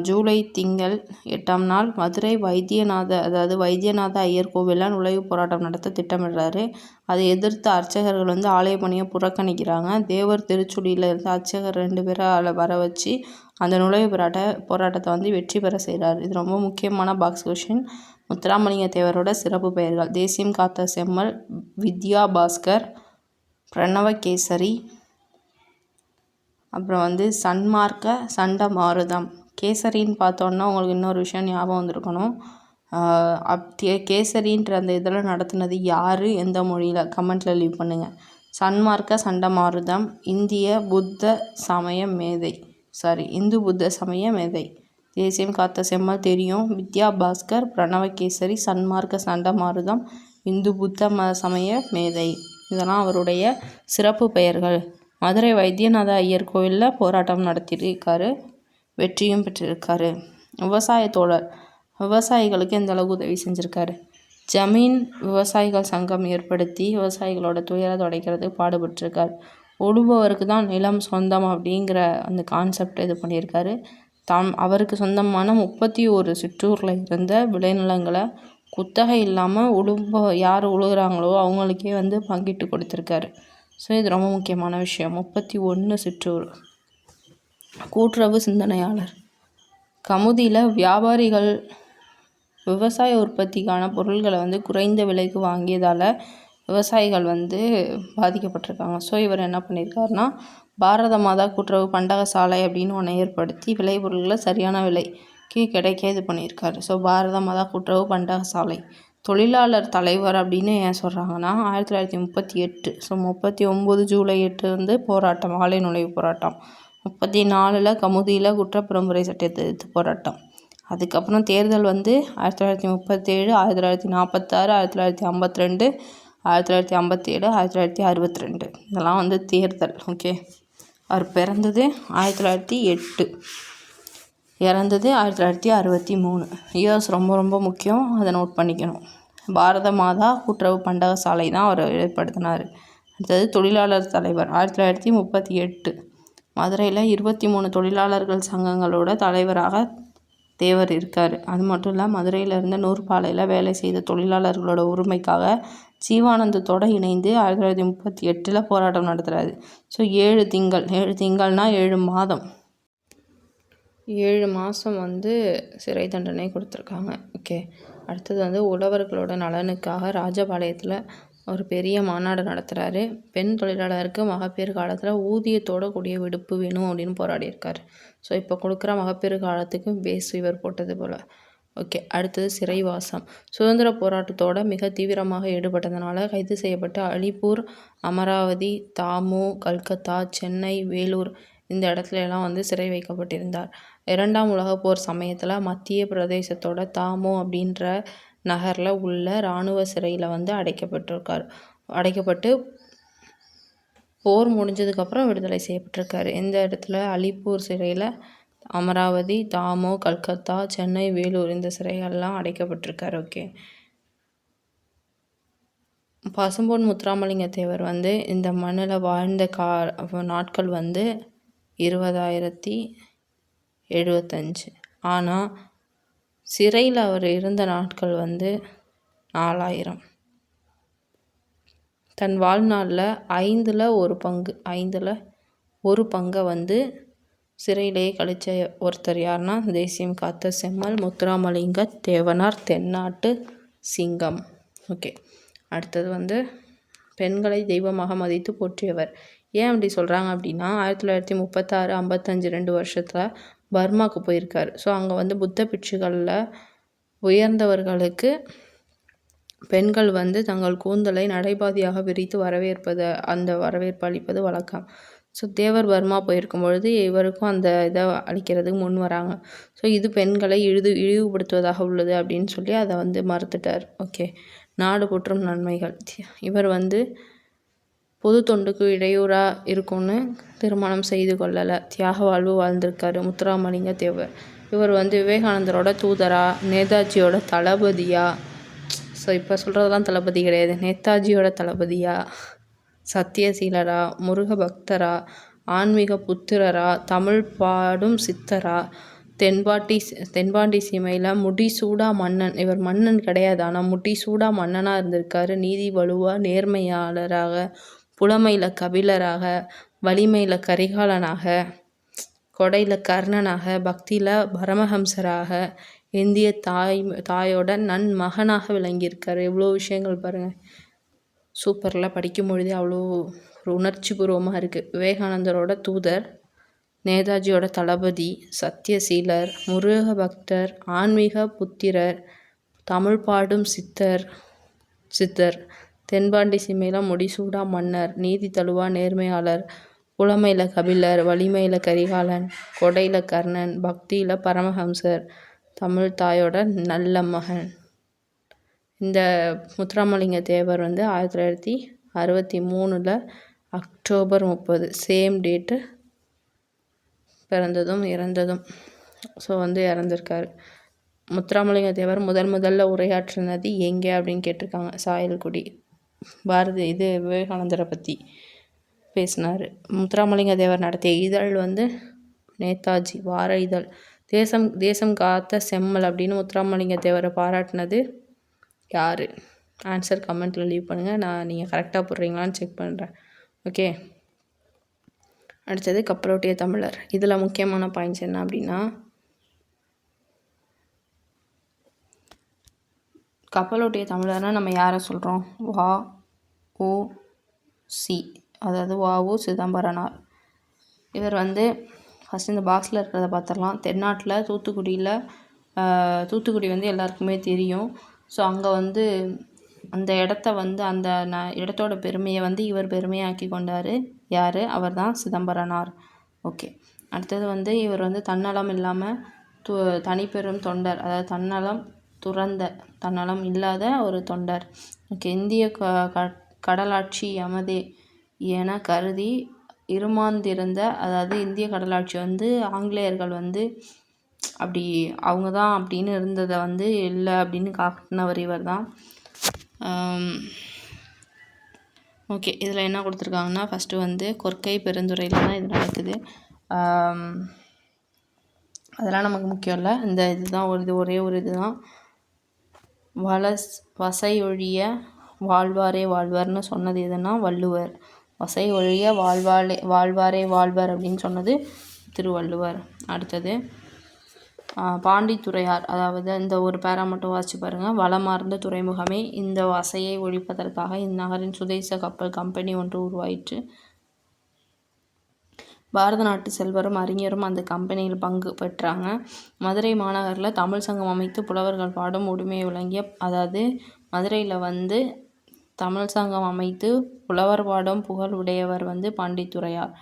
ஜூலை திங்கள் 8ஆம் நாள் மதுரை வைத்தியநாத ஐயர் கோவிலில் நுழைவுப் போராட்டம் நடத்த திட்டமிடுறாரு. அதை எதிர்த்து அர்ச்சகர்கள் வந்து ஆலய பணியை புறக்கணிக்கிறாங்க. தேவர் திருச்சுழியில் இருந்து அர்ச்சகர் 2 பேரை வர வச்சு அந்த நுழைவு போராட்டத்தை வந்து வெற்றி பெற செய்கிறார். இது ரொம்ப முக்கியமான பாக்ஸ் கொஷின். முத்துராமலிங்க தேவரோட சிறப்பு பெயர்கள்: தேசியம் காத்த செம்மல், வித்யா பாஸ்கர், பிரணவகேசரி, அப்புறம் வந்து சன்மார்க்க சண்டமாருதம். கேசரின்னு பார்த்தோன்னா உங்களுக்கு இன்னொரு விஷயம் ஞாபகம் வந்திருக்கணும். கேசரின்ற அந்த இதில் நடத்துனது யார், எந்த மொழியில்? கமெண்ட்டில் லீவ் பண்ணுங்கள். சன்மார்க்க சண்டமாருதம் இந்து புத்த சமய மேதை. தேசியம் காத்த செம்மல் தெரியும். வித்யா பாஸ்கர், பிரணவகேசரி, சன்மார்க்க சண்டமாருதம், இந்து புத்த சமய மேதை. இதெல்லாம் அவருடைய சிறப்பு பெயர்கள். மதுரை வைத்தியநாத ஐயர் கோயிலில் போராட்டம் நடத்தியிருக்காரு, வெற்றியும் பெற்றிருக்காரு. விவசாயத்தோழர், விவசாயிகளுக்கு எந்த அளவுக்கு உதவி செஞ்சுருக்காரு? ஜமீன் விவசாயிகள் சங்கம் ஏற்படுத்தி விவசாயிகளோட துயரத்தை உடைக்கிறதுக்கு பாடுபட்டிருக்கார். உழுபவருக்கு தான் நிலம் சொந்தம் அப்படிங்கிற அந்த கான்செப்ட் இது பண்ணியிருக்காரு. அவருக்கு சொந்தமான 31 சிற்றூரில் இருந்த விளைநிலங்களை குத்தகை இல்லாமல் யார் உழுகிறாங்களோ அவங்களுக்கே வந்து பங்கிட்டு கொடுத்துருக்காரு. ஸோ இது ரொம்ப முக்கியமான விஷயம். 31 சிற்றூர். கூட்டுறவு சிந்தனையாளர். கமுதியில் வியாபாரிகள் விவசாய உற்பத்திக்கான பொருள்களை வந்து குறைந்த விலைக்கு வாங்கியதால் விவசாயிகள் வந்து பாதிக்கப்பட்டிருக்காங்க. ஸோ இவர் என்ன பண்ணியிருக்காருன்னா, பாரத மாதா கூட்டுறவு பண்டக சாலை அப்படின்னு ஒன்று ஏற்படுத்தி விளைபொருள்களை சரியான விலைக்கு கிடைக்க இது பண்ணியிருக்காரு. ஸோ பாரத மாதா கூட்டுறவு பண்டக சாலை. தொழிலாளர் தலைவர் அப்படின்னு ஏன் சொல்கிறாங்கன்னா, 1938. ஸோ 39 ஜூலை 8 வந்து போராட்டம், ஆலய நுழைவு போராட்டம். 34 கமுதியில் குற்றப்பரம்பரை சட்டத்தை எதிர்த்து போராட்டம். அதுக்கப்புறம் தேர்தல் வந்து 1937, 1946, 1952, 1957, 1962. இதெல்லாம் வந்து தேர்தல். ஓகே. அவர் பிறந்தது 1908, இறந்தது 1963. இயர்ஸ் ரொம்ப ரொம்ப முக்கியம், அதை நோட் பண்ணிக்கணும். பாரத மாதா கூட்டுறவு பண்டக சாலை தான் அவர் ஏற்படுத்தினார். அடுத்தது தொழிலாளர் தலைவர் 1938. மதுரையில் 23 தொழிலாளர்கள் சங்கங்களோட தலைவராக தேவர் இருக்கார். அது மட்டும் இல்லை, மதுரையில் இருந்த நூற்பாலையில் வேலை செய்த தொழிலாளர்களோட உரிமைக்காக ஜீவானந்தத்தோடு இணைந்து 1938 போராட்டம் நடத்துகிறாரு. ஸோ 7 திங்கள்னால் 7 மாதம், 7 மாதம் வந்து சிறை தண்டனை கொடுத்துருக்காங்க. ஓகே. அடுத்தது வந்து உழவர்களோட நலனுக்காக ராஜபாளையத்தில் ஒரு பெரிய மாநாடு நடத்துகிறாரு. பெண் தொழிலாளருக்கு மகப்பேறு காலத்தில் ஊதியத்தோட கூடிய விடுப்பு வேணும் அப்படின்னு போராடியிருக்காரு. ஸோ இப்போ கொடுக்குற மகப்பேறு காலத்துக்கு பேஸ் இவர் போட்டது போல். ஓகே. அடுத்தது சிறைவாசம். சுதந்திர போராட்டத்தோட மிக தீவிரமாக ஈடுபட்டதுனால கைது செய்யப்பட்டு அலிப்பூர், அமராவதி, தாமு, கல்கத்தா, சென்னை, வேலூர் இந்த இடத்துலலாம் வந்து சிறை வைக்கப்பட்டிருந்தார். 2ஆம் உலகப் போர் சமயத்தில் மத்திய பிரதேசத்தோட தாமு அப்படின்ற நகரில் உள்ள இராணுவ சிறையில் வந்து அடைக்கப்பட்டு போர் முடிஞ்சதுக்கப்புறம் விடுதலை செய்யப்பட்டிருக்காரு. எந்த இடத்துல? அலிப்பூர் சிறையில். அமராவதி, தாமு, கல்கத்தா, சென்னை, வேலூர் இந்த சிறைகள்லாம் அடைக்கப்பட்டிருக்காரு. ஓகே. பசும்பொன் முத்துராமலிங்க தேவர் வந்து இந்த மண்ணில் வாழ்ந்த நாட்கள் வந்து 20,075. ஆனால் சிறையில் அவர் இருந்த நாட்கள் வந்து 4,000. தன் வாழ்நாளில் 5ல் ஒரு பங்கை வந்து சிறையிலேயே கழிச்ச ஒருத்தர் யாருன்னா, தேசியம் காத்த செம்மல் முத்துராமலிங்க தேவனார், தென்னாட்டு சிங்கம். ஓகே. அடுத்தது வந்து பெண்களை தெய்வமாக மதித்து போற்றியவர். ஏன் அப்படி சொல்கிறாங்க அப்படின்னா, 1936, 55 2 வருஷத்தில் பர்மாவுக்கு போயிருக்காரு. ஸோ அங்கே வந்து புத்த பிட்சுகளில் உயர்ந்தவர்களுக்கு பெண்கள் வந்து தங்கள் கூந்தலை நடைபாதையாக விரித்து அந்த வரவேற்பு அளிப்பது வழக்கம். ஸோ தேவர் பர்மா போயிருக்கும் பொழுது இவருக்கும் அந்த இதை அளிக்கிறதுக்கு முன் வராங்க. ஸோ இது பெண்களை இழிவுபடுத்துவதாக உள்ளது அப்படின்னு சொல்லி அதை வந்து மறுத்துட்டார். ஓகே, நாடு போற்றும் நன்மைகள். இவர் வந்து பொது தொண்டுக்கு இடையூறாக இருக்கும்னு திருமணம் செய்து கொள்ளலை. தியாக வாழ்வு வாழ்ந்திருக்காரு முத்துராமலிங்க தேவர். இவர் வந்து விவேகானந்தரோட தூதரா, நேதாஜியோட தளபதியா, ஸோ இப்போ சொல்கிறதெல்லாம் தளபதி கிடையாது, நேதாஜியோட தளபதியா, சத்தியசீலரா, முருக பக்தரா, ஆன்மீக புத்திரரா, தமிழ் பாடும் சித்தரா, தென்பாண்டி சீமையில் முடிசூடா மன்னன். இவர் மன்னன் கிடையாது, ஆனால் முடிசூடா மன்னனாக இருந்திருக்காரு. நீதி வலுவா நேர்மையாளராக, புலமையில் கபிலராக, வலிமையில் கரிகாலனாக, கொடையில் கர்ணனாக, பக்தியில் பரமஹம்சராக, இந்திய தாயோட மகனாக விளங்கியிருக்காரு. எவ்வளோ விஷயங்கள் பாருங்கள். சூப்பரில் படிக்கும் பொழுதே அவ்வளோ ஒரு உணர்ச்சி பூர்வமாக இருக்குது. விவேகானந்தரோட தூதர், நேதாஜியோட தளபதி, சத்தியசீலர், முருக பக்தர், ஆன்மீக புத்திரர், தமிழ் பாடும் சித்தர், தென்பாண்டி சீமையில் முடிசூடா மன்னர், நீதி தழுவா நேர்மையாளர், புலமையில் கபிலர், வலிமையில் கரிகாலன், கொடையில் கர்ணன், பக்தியில் பரமஹம்சர், தமிழ் தாயோட நல்ல மகன். இந்த முத்துராமலிங்க தேவர் வந்து 1963 அக்டோபர் 30 சேம் டேட்டு பிறந்ததும் இறந்ததும். ஸோ வந்து இறந்துருக்காரு. முத்துராமலிங்க தேவர் முதல்ல உரையாற்றினது எங்கே அப்படின்னு கேட்டிருக்காங்க. சாயல்குடி. விவேகானந்தரை பற்றி பேசினார். முத்துராமலிங்க தேவர் நடத்திய இதழ் வந்து நேதாஜி வார இதழ். தேசம் காத்த செம்மல் அப்படின்னு முத்துராமலிங்க தேவரை பாராட்டினது யார்? ஆன்சர் கமெண்ட்டில் லீவ் பண்ணுங்கள். நீங்கள் கரெக்டாக போடுறீங்களான்னு செக் பண்ணுறேன். ஓகே, அடுத்தது கப்பலோட்டிய தமிழர். இதில் முக்கியமான பாயிண்ட்ஸ் என்ன அப்படின்னா, கப்பலோட்டிய தமிழர்னால் நம்ம யாரை சொல்கிறோம்? வ.உ.சி. அதாவது வ.உ. சிதம்பரனார். இவர் வந்து ஃபஸ்ட் இந்த பாக்ஸில் இருக்கிறத பார்த்துடலாம். தென்னாட்டில் தூத்துக்குடி வந்து எல்லாருக்குமே தெரியும். ஸோ அங்கே வந்து அந்த இடத்த வந்து அந்த இடத்தோட பெருமையை வந்து இவர் பெருமையாக்கி கொண்டார். யார்? அவர் தான் சிதம்பரனார். ஓகே, அடுத்தது வந்து இவர் வந்து தன்னலம் இல்லாமல் தனிப்பெரும் தொண்டர், அதாவது தன்னலம் இல்லாத ஒரு தொண்டர். ஓகே, இந்திய கடலாட்சி எமதே என கருதி இருமாந்திருந்த, அதாவது இந்திய கடலாட்சி வந்து ஆங்கிலேயர்கள் வந்து அப்படி அவங்க தான் அப்படின்னு இருந்ததை வந்து இல்லை அப்படின்னு காட்டினவர் இவர் தான். ஓகே, இதில் என்ன கொடுத்துருக்காங்கன்னா, ஃபஸ்ட்டு வந்து கொற்கை பெருந்துறையில் தான் இது நடக்குது. அதெல்லாம் நமக்கு முக்கியம் இல்லை. இந்த இதுதான் ஒரே ஒரு இதுதான். வசையொழிய வாழ்வாரே வாழ்வார்னு சொன்னது எதுனா வள்ளுவர். வசை ஒழிய வாழ்வாரே வாழ்வார் அப்படின்னு சொன்னது திருவள்ளுவர். அடுத்தது பாண்டித்துறையார், அதாவது இந்த ஒரு பேரா மட்டும் வாசிச்சு பாருங்கள். வளமார்ந்த துறைமுகமே, இந்த வசையை ஒழிப்பதற்காக இந்நகரின் சுதேச கப்பல் கம்பெனி ஒன்று உருவாயிற்று. பாரத நாட்டு செல்வரும் அறிஞரும் அந்த கம்பெனியில் பங்கு பெற்றாங்க. மதுரை மாநகரில் தமிழ் சங்கம் அமைத்து புலவர்கள் பாடும் உரிமையை வழங்கிய, அதாவது மதுரையில் வந்து தமிழ் சங்கம் அமைத்து புலவர் பாடும் புகழ் உடையவர் வந்து பாண்டித்துறையார்.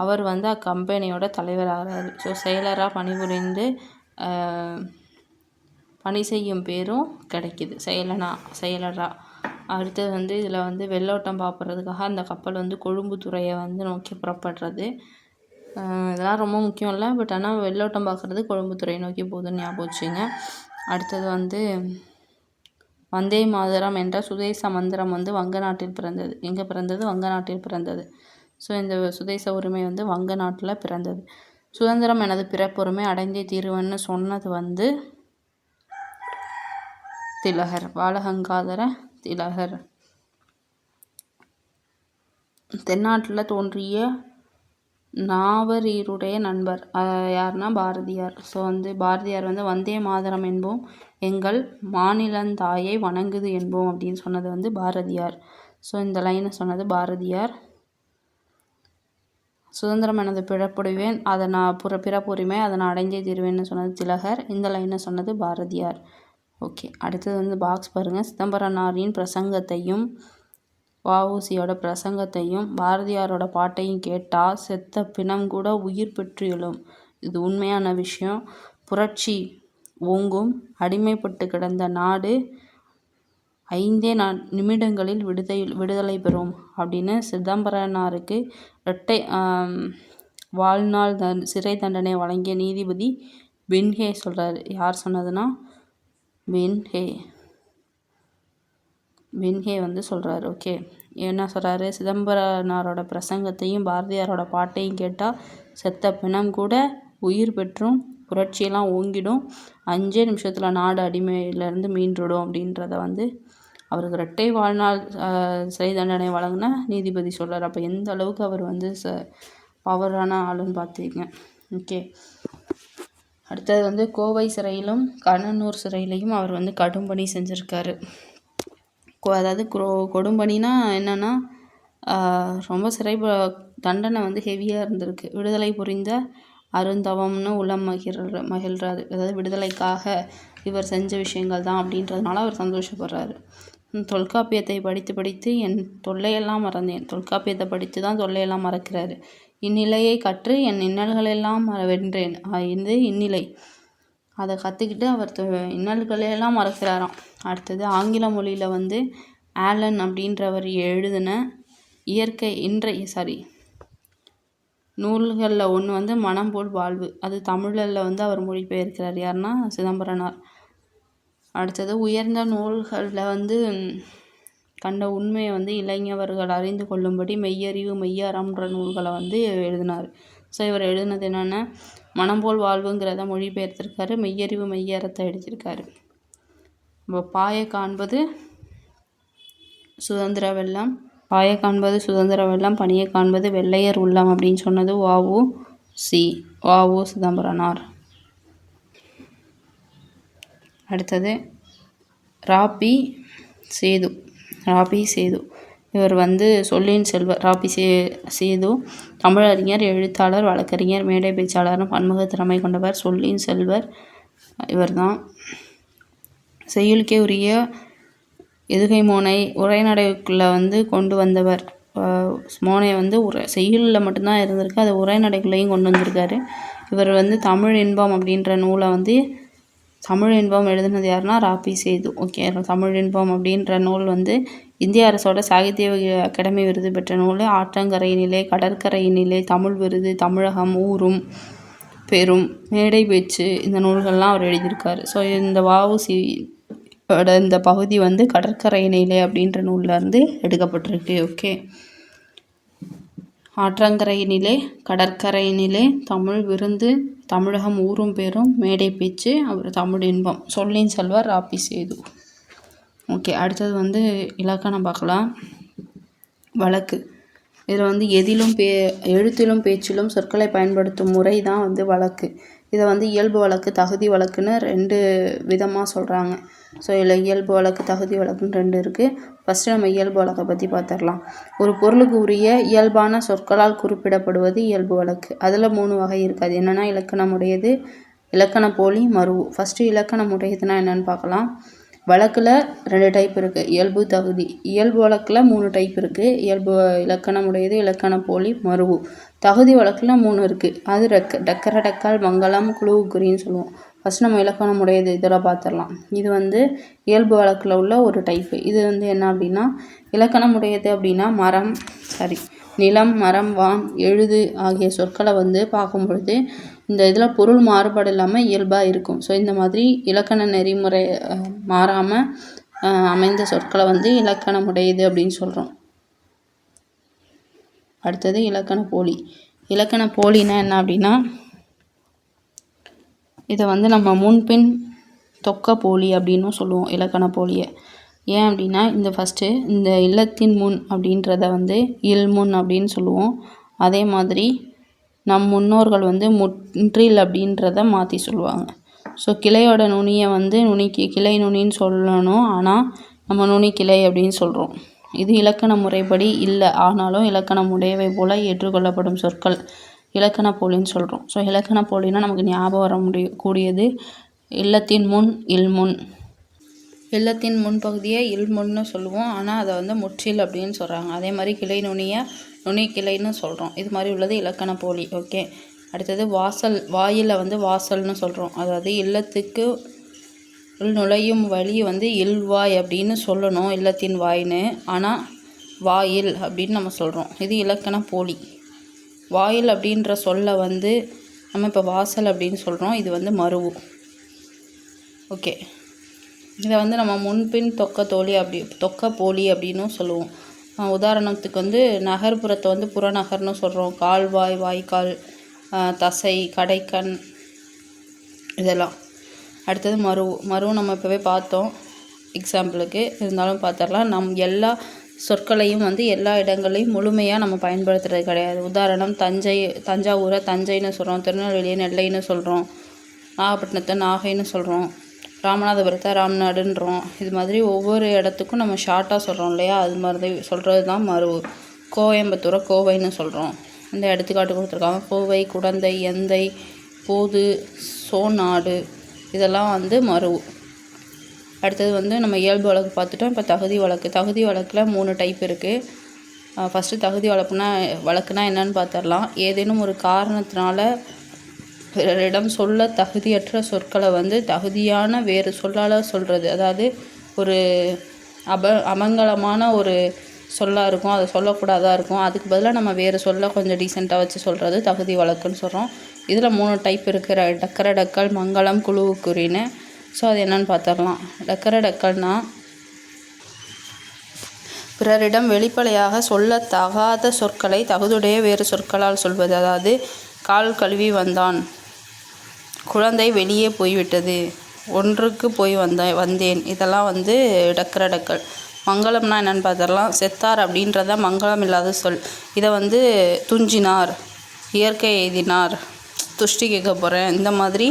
அவர் வந்து அக்கம்பெனியோட தலைவராகிறார். ஸோ செயலராக பணிபுரிந்து பணி செய்யும் பேரும் கிடைக்கிது செயலராக. அடுத்தது வந்து இதில் வந்து வெள்ளோட்டம் பார்ப்பறதுக்காக அந்த கப்பல் வந்து கொழும்பு துறையை வந்து நோக்கி புறப்படுறது. இதெல்லாம் ரொம்ப முக்கியம் இல்லை, பட் ஆனால் வெள்ளோட்டம் பார்க்குறது கொழும்பு துறையை நோக்கி போகுதுன்னு ஞாபகம் வச்சுங்க. அடுத்தது வந்து வந்தே மாதரம் என்ற சுதேச மந்திரம் வந்து வங்க நாட்டில் பிறந்தது. எங்கே பிறந்தது? வங்க நாட்டில் பிறந்தது. ஸோ இந்த சுதேச உரிமை வந்து வங்க நாட்டில் பிறந்தது. சுதந்திரம் எனது பிறப்புரிமை அடைந்தே தீருவன்னு சொன்னது வந்து திலகர், பாலகங்காதர திலகர். தென்னாட்டில் தோன்றிய நாவரீருடைய நண்பர் யாருன்னா பாரதியார். ஸோ வந்து பாரதியார் வந்து வந்தே மாதரம் என்போம், எங்கள் மாநிலந்தாயை வணங்குது என்போம் அப்படின்னு சொன்னது வந்து பாரதியார். ஸோ இந்த லைனை சொன்னது பாரதியார். சுதந்திரம் எனது பிறப்புரிவேன், அதை நான் பிறப்புரிமை அதை நான் அடைஞ்சே தீருவேன்னு சொன்னது திலகர். இந்த லைனை சொன்னது பாரதியார். ஓகே, அடுத்தது வந்து பாக்ஸ் பாருங்கள். சிதம்பரனாரின் பிரசங்கத்தையும் வஉசியோட பிரசங்கத்தையும் பாரதியாரோட பாட்டையும் கேட்டால் செத்த பிணம் கூட உயிர் பெற்று எழும். இது உண்மையான விஷயம். புரட்சி ஓங்கும், அடிமைப்பட்டு கிடந்த நாடு 5 நிமிடங்களில் விடுதலை பெறும் அப்படின்னு சிதம்பரனாருக்கு இரட்டை வாழ்நாள் சிறை தண்டனை வழங்கிய நீதிபதி பென்ஹே சொல்கிறாரு. யார் சொன்னதுன்னா பென்ஹே வந்து சொல்கிறாரு. ஓகே, என்ன சொல்கிறாரு? சிதம்பரனாரோட பிரசங்கத்தையும் பாரதியாரோட பாட்டையும் கேட்டால் செத்த பிணம் கூட உயிர் பெற்றும் புரட்சியெல்லாம் ஓங்கிடும், 5 நிமிஷத்தில் நாடு அடிமையிலேருந்து மீண்டுடும் அப்படின்றத வந்து அவருக்கு இரட்டை வாழ்நாள் சிறை தண்டனை வழங்கின நீதிபதி சொல்கிறார். அப்போ எந்த அளவுக்கு அவர் வந்து பவரான ஆளுன்னு பார்த்துக்கங்க. ஓகே, அடுத்தது வந்து கோவை சிறையிலும் கண்ணனூர் சிறையிலையும் அவர் வந்து கடும்பணி செஞ்சுருக்காரு. அதாவது கொடும்பணினா என்னென்னா ரொம்ப சிறை தண்டனை வந்து ஹெவியாக இருந்திருக்கு. விடுதலை புரிந்த அருந்தவம்னு உளம் மகிழ்றாரு. அதாவது விடுதலைக்காக இவர் செஞ்ச விஷயங்கள் தான் அப்படின்றதுனால அவர் சந்தோஷப்படுறாரு. தொல்காப்பியத்தை படித்து என் தொல்லையெல்லாம் மறந்தேன். தொல்காப்பியத்தை படித்து தான் தொல்லையெல்லாம் மறக்கிறாரு. இந்நிலையை கற்று என் இன்னல்களெல்லாம் வென்றேன். இது இந்நிலை. அதை கற்றுக்கிட்டு அவர் இன்னல்களையெல்லாம் மறக்கிறாராம். அடுத்தது ஆங்கில மொழியில் வந்து ஆலன் அப்படின்றவர் எழுதின நூல்களில் ஒன்று வந்து மனம் போல் வாழ்வு. அது தமிழில் வந்து அவர் மொழிபெயர்க்கிறார். யாருன்னா சிதம்பரனார். அடுத்தது உயர்ந்த நூல்களில் வந்து கண்ட உண்மையை வந்து இளைஞர்கள் அறிந்து கொள்ளும்படி மெய்யறிவு மெய்யறம்ன்ற நூல்களை வந்து எழுதினார். ஸோ இவர் எழுதினது என்னென்னா மனம் போல் வாழ்வுங்கிறத மொழிபெயர்த்திருக்காரு, மெய்யறிவு மெய்யறத்தை எழுதியிருக்காரு. இப்போ பாய காண்பது சுதந்திர வெள்ளம், பணியை காண்பது வெள்ளையர் உள்ளம் அப்படின்னு சொன்னது வஉ சிதம்பரனார். அடுத்தது ராபி சேது. இவர் வந்து சொல்லின் செல்வர். ராபி சேது தமிழறிஞர், எழுத்தாளர், வழக்கறிஞர், மேடை பேச்சாளர், பன்முக திறமை கொண்டவர். சொல்லின் செல்வர் இவர் தான். செய்யுளுக்கே உரிய எதுகை மோனை உரைநடைக்குள்ளே வந்து கொண்டு வந்தவர். மோனை வந்து செய்யுளில் மட்டும்தான் இருந்திருக்கு, அதை உரைநடைக்குள்ளேயும் கொண்டு வந்திருக்காரு. இவர் வந்து தமிழ் இன்பம் அப்படின்ற நூலை வந்து தமிழ் இன்பம் எழுதினது யாருன்னா ராபி சேது. ஓகே, தமிழ் இன்பம் அப்படின்ற நூல் வந்து இந்திய அரசோட சாகித்ய அகாடமி விருது பெற்ற நூல். ஆற்றங்கரையினிலே கடற்கரையினிலே தமிழ் விருது, தமிழகம் ஊரும் பெரும், மேடை பேச்சு, இந்த நூல்கள்லாம் அவர் எழுதியிருக்காரு. ஸோ இந்த வஉசியோட இந்த பகுதி வந்து கடற்கரையினிலே அப்படின்ற நூல்லேருந்து எடுக்கப்பட்டிருக்கு. ஓகே, ஆற்றங்கரையினிலே கடற்கரையினிலே தமிழ் விருந்து, தமிழகம் ஊரும் பேரும், மேடை பேச்சு, அவர் தமிழ் இன்பம். சொல்லின் செல்வர் ராபி சேது. ஓகே, அடுத்தது வந்து இலக்கணம் பார்க்கலாம். வழக்கு. இதில் வந்து எழுத்திலும் பேச்சிலும் சொற்களை பயன்படுத்தும் முறை தான் வந்து வழக்கு. இதை வந்து இயல்பு வழக்கு, தகுதி வழக்குன்னு 2 விதமாக சொல்கிறாங்க. ஸோ இதில் இயல்பு வழக்கு, தகுதி வழக்குன்னு 2 இருக்குது. ஃபஸ்ட்டு நம்ம இயல்பு வழக்கை பற்றி பார்த்துடலாம். ஒரு பொருளுக்கு உரிய இயல்பான சொற்களால் குறிப்பிடப்படுவது இயல்பு வழக்கு. அதில் 3 வகை இருக்குது. அது என்னென்னா இலக்கணமுடையது, இலக்கண போலி, மருவு. ஃபஸ்ட்டு இலக்கணமுடையதுன்னா என்னென்னு பார்க்கலாம். வழக்கில் 2 டைப் இருக்குது, இயல்பு, தகுதி. இயல்பு வழக்கில் 3 டைப் இருக்குது. இயல்பு இலக்கணமுடையது, இலக்கண போலி, மருவு. தகுதி வழக்கில் 3 இருக்குது. அது டக்கர டக்கால், மங்களம், குழுவுக்குறின்னு சொல்லுவோம். ஃபஸ்ட் நம்ம இலக்கணமுடையது இதெல்லாம் பார்த்துடலாம். இது வந்து இயல்பு வழக்கில் உள்ள ஒரு டைப்பு. இது வந்து என்ன அப்படின்னா இலக்கணமுடையது அப்படின்னா நிலம், மரம், வான், எழுது ஆகிய சொற்களை வந்து பார்க்கும் பொழுது இந்த இதில் பொருள் மாறுபாடு இல்லாமல் இயல்பாக இருக்கும். ஸோ இந்த மாதிரி இலக்கண நெறிமுறை மாறாமல் அமைந்த சொற்களை வந்து இலக்கணமுடையது அப்படின்னு சொல்கிறோம். அடுத்தது இலக்கண போலி. இலக்கண போலினா என்ன அப்படின்னா இதை வந்து நம்ம முன்பின் தொக்க போலி அப்படின்னும் சொல்லுவோம் இலக்கண போலியை. ஏன் அப்படின்னா இந்த இல்லத்தின் முன் அப்படின்றத வந்து இல்முன் அப்படின்னு சொல்லுவோம். அதே மாதிரி நம் முன்னோர்கள் வந்து முன்றில் அப்படின்றத மாற்றி சொல்லுவாங்க. ஸோ கிளையோட நுனியை வந்து கிளை நுனின்னு சொல்லணும், ஆனால் நம்ம நுனி கிளை அப்படின்னு சொல்கிறோம். இது இலக்கண முறைப்படி இல்லை, ஆனாலும் இலக்கணம் உடையவை போல ஏற்றுக்கொள்ளப்படும் சொற்கள் இலக்கண போலின்னு சொல்கிறோம். ஸோ இலக்கண போலினா நமக்கு ஞாபகம் வர கூடியது இல்லத்தின் முன் இல்முன். இல்லத்தின் முன்பகுதியை இல்முன்னு சொல்லுவோம், ஆனால் அதை வந்து முற்றில் அப்படின்னு சொல்கிறாங்க. அதே மாதிரி கிளை நுனியை நுனிக்கிளைன்னு சொல்கிறோம். இது மாதிரி உள்ளது இலக்கண போலி. ஓகே, அடுத்தது வாசல். வாயிலை வந்து வாசல்னு சொல்கிறோம். அதாவது இல்லத்துக்கு நுழையும் வழி வந்து இல்வாய் அப்படின்னு சொல்லணும், இல்லத்தின் வாயின்னு. ஆனால் வாயில் அப்படின்னு நம்ம சொல்கிறோம். இது இலக்கண போலி. வாயில் அப்படின்ற சொல்லை வந்து நம்ம இப்போ வாசல் அப்படின்னு சொல்கிறோம். இது வந்து மருவு. ஓகே, இதை வந்து நம்ம முன்பின் தொக்க போலி அப்படின்னும் சொல்லுவோம். உதாரணத்துக்கு வந்து நகர்ப்புறத்தை வந்து புறநகர்னு சொல்கிறோம். கால்வாய், வாய்க்கால், தசை, கடைக்கண், இதெல்லாம். அடுத்தது மருவு நம்ம இப்போவே பார்த்தோம் எக்ஸாம்பிளுக்கு, இருந்தாலும் பார்த்துடலாம். எல்லா சொற்களையும் வந்து எல்லா இடங்களையும் முழுமையாக நம்ம பயன்படுத்துகிறது கிடையாது. உதாரணம் தஞ்சாவூரை தஞ்சைன்னு சொல்கிறோம், திருநெல்வேலியை நெல்லைன்னு சொல்கிறோம், நாகப்பட்டினத்தை நாகைன்னு சொல்கிறோம், ராமநாதபுரத்தை ராம்நாடுன்றோம். இது மாதிரி ஒவ்வொரு இடத்துக்கும் நம்ம ஷார்ட்டாக சொல்கிறோம் இல்லையா, அது மாதிரி சொல்கிறது தான் மருவு. கோயம்புத்தூரை கோவைன்னு சொல்கிறோம். இந்த எடுத்துக்காட்டு கொடுத்துருக்காங்க. கோவை, குடந்தை, எந்தை, போது, சோநாடு, இதெல்லாம் வந்து மருவு. அடுத்தது வந்து நம்ம இயல்பு வழக்கு பார்த்துட்டோம். இப்போ தகுதி வழக்கு. தகுதி வழக்கில் 3 டைப் இருக்குது. ஃபஸ்ட்டு தகுதி வழக்குனா என்னன்னு பார்த்துடலாம். ஏதேனும் ஒரு காரணத்தினால பிறரிடம் சொல்ல தகுதியற்ற சொற்களை வந்து தகுதியான வேறு சொல்லால் சொல்கிறது. அதாவது ஒரு அமங்கலமான ஒரு சொல்லாக இருக்கும், அதை சொல்லக்கூடாதாக இருக்கும். அதுக்கு பதிலாக நம்ம வேறு சொல்ல கொஞ்சம் டீசெண்டாக வச்சு சொல்கிறது தகுதி வழக்குன்னு சொல்கிறோம். இதில் 3 டைப் இருக்கிற டக்கர டக்கல், மங்களம், குழுவுக்குறின்னு. ஸோ அது என்னென்னு பார்த்துடலாம். டக்கர டக்கல்னால் பிறரிடம் வெளிப்படையாக சொல்லத்தகாத சொற்களை தகுதுடைய வேறு சொற்களால் சொல்வது. அதாவது கால் கழுவி வந்தான், குழந்தை வெளியே போய்விட்டது, ஒன்றுக்கு போய் வந்தேன், இதெல்லாம் வந்து டக்கர டக்கல். மங்களம்னா என்னென்னு பார்த்துடலாம். செத்தார் அப்படின்றத மங்களம் இல்லாத சொல். இதை வந்து துஞ்சினார், இயற்கை எய்தினார், துஷ்டி கேட்க போகிறேன், இந்த மாதிரி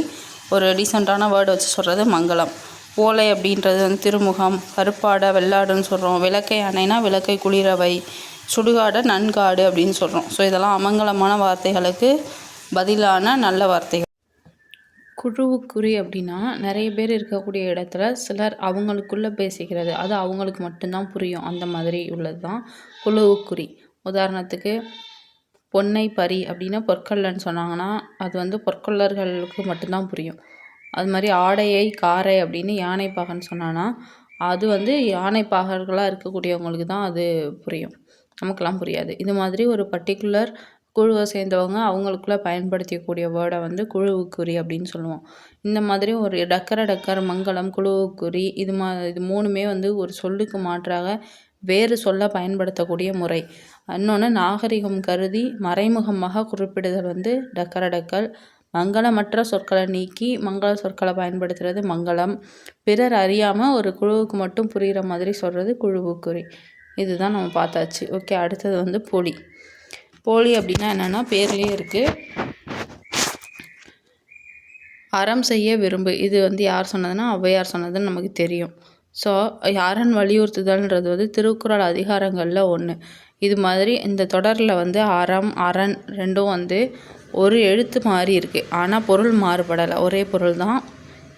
ஒரு டீசெண்டான வேர்டு வச்சு சொல்கிறது மங்களம். ஓலை அப்படின்றது வந்து திருமுகம், கருப்பாடை வெள்ளாடுன்னு சொல்கிறோம். விளக்கை அணைனா விளக்கை குளிரவை, சுடுகாடை நன்காடு அப்படின்னு சொல்கிறோம். ஸோ இதெல்லாம் அமங்கலமான வார்த்தைகளுக்கு பதிலான நல்ல வார்த்தைகள். குழுவுக்குறி அப்படின்னா நிறைய பேர் இருக்கக்கூடிய இடத்துல சிலர் அவங்களுக்குள்ளே பேசிக்கிறது, அது அவங்களுக்கு மட்டும்தான் புரியும், அந்த மாதிரி உள்ளது தான் குழுவுக்குறி. உதாரணத்துக்கு பொன்னை பறி அப்படின்னா பொற்கொல்லன்னு சொன்னாங்கன்னா அது வந்து பொற்கொல்லர்களுக்கு மட்டும்தான் புரியும். அது மாதிரி ஆடையை காரை அப்படின்னு யானைப்பாகன்னு சொன்னான்னா அது வந்து யானைப்பாகர்களாக இருக்கக்கூடியவங்களுக்கு தான் அது புரியும், நமக்கெல்லாம் புரியாது. இது மாதிரி ஒரு பர்டிகுலர் குழுவை சேர்ந்தவங்க அவங்களுக்குள்ளே பயன்படுத்தக்கூடிய வேர்டை வந்து குழுவுக்குறி அப்படின்னு சொல்லுவோம். இந்த மாதிரி ஒரு டக்கர், மங்களம், குழுவுக்குறி இது 3மே வந்து ஒரு சொல்லுக்கு மாற்றாக வேறு சொல்ல பயன்படுத்தக்கூடிய முறை. இன்னொன்று நாகரிகம் கருதி மறைமுகமாக குறிப்பிடுதல் வந்து டக்கல். மங்களமற்ற சொற்களை நீக்கி மங்கள சொற்களை பயன்படுத்துகிறது மங்களம். பிறர் அறியாமல் ஒரு குழுவுக்கு மட்டும் புரிகிற மாதிரி சொல்கிறது குழுவுக்குறி. இதுதான் நம்ம பார்த்தாச்சு. ஓகே, அடுத்தது வந்து போலி. போலி அப்படின்னா என்னென்னா பேர்லேயே இருக்குது. அறம் செய்ய விரும்பு, இது வந்து யார் சொன்னதுன்னா ஔவையார் சொன்னதுன்னு நமக்கு தெரியும். ஸோ அரண் வலியுறுத்துதல்ன்றது வந்து திருக்குறள் அதிகாரங்களில் ஒன்று. இது மாதிரி இந்த தொடரில் வந்து அறம் அரண் ரெண்டும் வந்து ஒரு எழுத்து மாறி இருக்குது, ஆனால் பொருள் மாறுபடலை, ஒரே பொருள் தான்,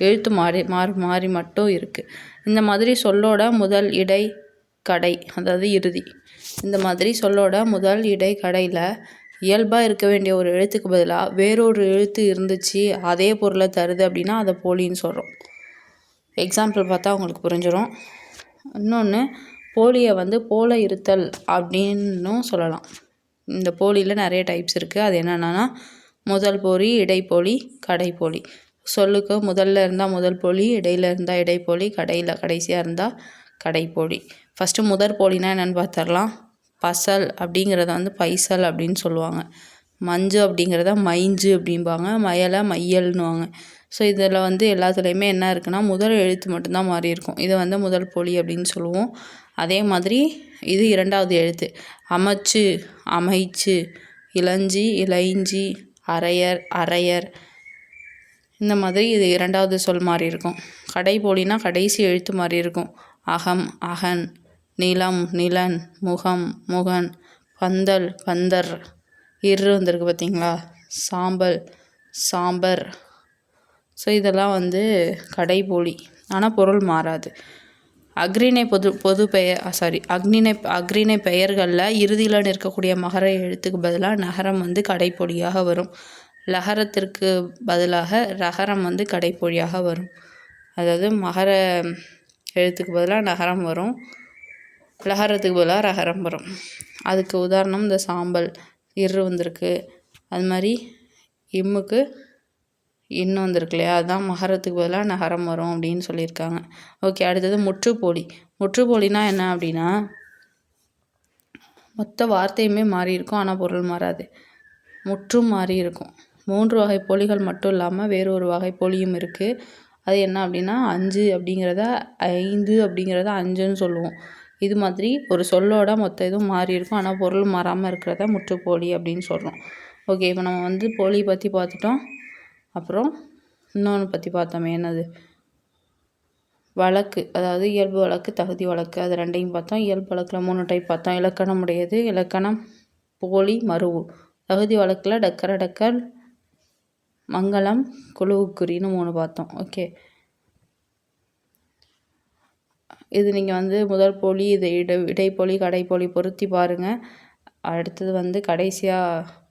எழுத்து மாறி மட்டும் இருக்குது. இந்த மாதிரி சொல்லோட முதல் இடை கடை, அதாவது இறுதி, இந்த மாதிரி சொல்லோட முதல் இடை கடையில் இயல்பாக இருக்க வேண்டிய ஒரு எழுத்துக்கு பதிலாக வேறொரு எழுத்து இருந்துச்சு அதே பொருளை தருது அப்படின்னா அதை போலின்னு சொல்கிறோம். எக்ஸாம்பிள் பார்த்தா உங்களுக்கு புரிஞ்சிடும். இன்னொன்று போலியை வந்து போல இருத்தல் அப்படின்னும் சொல்லலாம். இந்த போலியில் நிறைய டைப்ஸ் இருக்குது. அது என்னென்னா முதல் போலி, இடைப்போலி, கடைப்போலி. சொல்லுக்கு முதல்ல இருந்தால் முதல் போலி, இடையில இருந்தால் இடைப்போலி, கடைசியாக இருந்தால் கடைப்போலி. ஃபஸ்ட்டு முதற் போலினா என்னென்னு பார்த்துடலாம். பசல் அப்படிங்கிறத வந்து பைசல் அப்படின்னு சொல்லுவாங்க. மஞ்சு அப்படிங்கிறத மைஞ்சு அப்படிம்பாங்க. மயலை மையல்னுவாங்க. ஸோ இதில் வந்து எல்லாத்துலேயுமே என்ன இருக்குன்னா முதல் எழுத்து மட்டும்தான் மாறி இருக்கும். இதை வந்து முதல் போலி அப்படின்னு சொல்லுவோம். அதே மாதிரி இது 2வது எழுத்து. அமைச்சு, அமைச்சு, இளஞ்சி, இளைஞ்சி, அரையர், அரையர், இந்த மாதிரி இது 2வது சொல் மாறி இருக்கும். கடைப்போலினா கடைசி எழுத்து மாறி இருக்கும். அகம், அகன், நிலம் நிலன், முகம் முகன், பந்தல் பந்தர், வந்திருக்கு பார்த்தீங்களா, சாம்பல் சாம்பர். ஸோ இதெல்லாம் வந்து கடைபோலி, ஆனால் பொருள் மாறாது. அக்ரிணை பொது பெயர் அக்ரிணை பெயர்களில் இறுதியில் இருக்கக்கூடிய மகர எழுத்துக்கு பதிலாக நகரம் வந்து கடைப்பொழியாக வரும். லகரத்திற்கு பதிலாக ரகரம் வந்து கடைப்பொழியாக வரும். அதாவது மகர எழுத்துக்கு பதிலாக நகரம் வரும், லகரத்துக்கு பதிலாக ரகரம் வரும். அதுக்கு உதாரணம் இந்த சாம்பல், வந்திருக்கு. அது மாதிரி இம்முக்கு இன்னும் வந்திருக்கு இல்லையா, அதுதான் மகரத்துக்கு பதிலாக நகரம் வரும் அப்படின்னு சொல்லியிருக்காங்க. ஓகே, அடுத்தது முற்றுப்போலி. முற்றுப்போலினா என்ன அப்படின்னா, மொத்த வார்த்தையுமே மாறி இருக்கும் ஆனால் பொருள் மாறாது. முற்றும் மாறி இருக்கும். 3 வகை போலிகள் மட்டும் இல்லாமல் வேறொரு வகை போலியும் இருக்குது. அது என்ன அப்படின்னா, 5 அப்படிங்கிறத 5 அப்படிங்கிறத 5ன்னு சொல்லுவோம். இது மாதிரி ஒரு சொல்லோட மொத்த இதுவும் மாறி இருக்கும் ஆனால் பொருள் மாறாமல் இருக்கிறத முற்றுப்போலி அப்படின்னு சொல்கிறோம். ஓகே, இப்போ நம்ம வந்து போலி பற்றி பார்த்துட்டோம். அப்புறம் இன்னொன்று பற்றி பார்த்தோமே, என்னது, வழக்கு. அதாவது இயல்பு வழக்கு, தகுதி வழக்கு, அது ரெண்டையும் பார்த்தோம். இயல்பு வழக்கில் 3 டைப் பார்த்தோம். இலக்கணம் உடையது, இலக்கணம், போலி, மருவு. தகுதி வழக்கில் டக்கர டக்கர், மங்களம், குழுவுக்குறின்னு 3 பார்த்தோம். ஓகே, இது நீங்கள் வந்து முதல் போலி, இது இடைப்போலி, கடைப்போலி பொருத்தி பாருங்கள். அடுத்தது வந்து கடைசியாக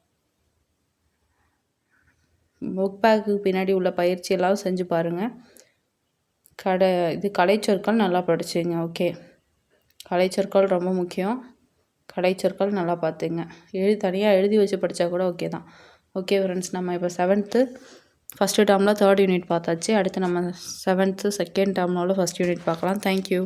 புக் பேக்கு பின்னாடி உள்ள பயிற்சியெல்லாம் செஞ்சு பாருங்கள். கலைச்சொற்கள் நல்லா படிச்சுங்க. ஓகே, கலைச்சொற்கள் ரொம்ப முக்கியம். கலைச்சொற்கள் நல்லா பார்த்துங்க. தனியாக எழுதி வச்சு படித்தா கூட ஓகே தான். ஓகே ஃப்ரெண்ட்ஸ், நம்ம இப்போ 7th ஃபஸ்ட்டு டேர்மில் 3rd யூனிட் பார்த்தாச்சு. அடுத்து நம்ம 7th செகண்ட் டேர்மில் 1st யூனிட் பார்க்கலாம். தேங்க்யூ.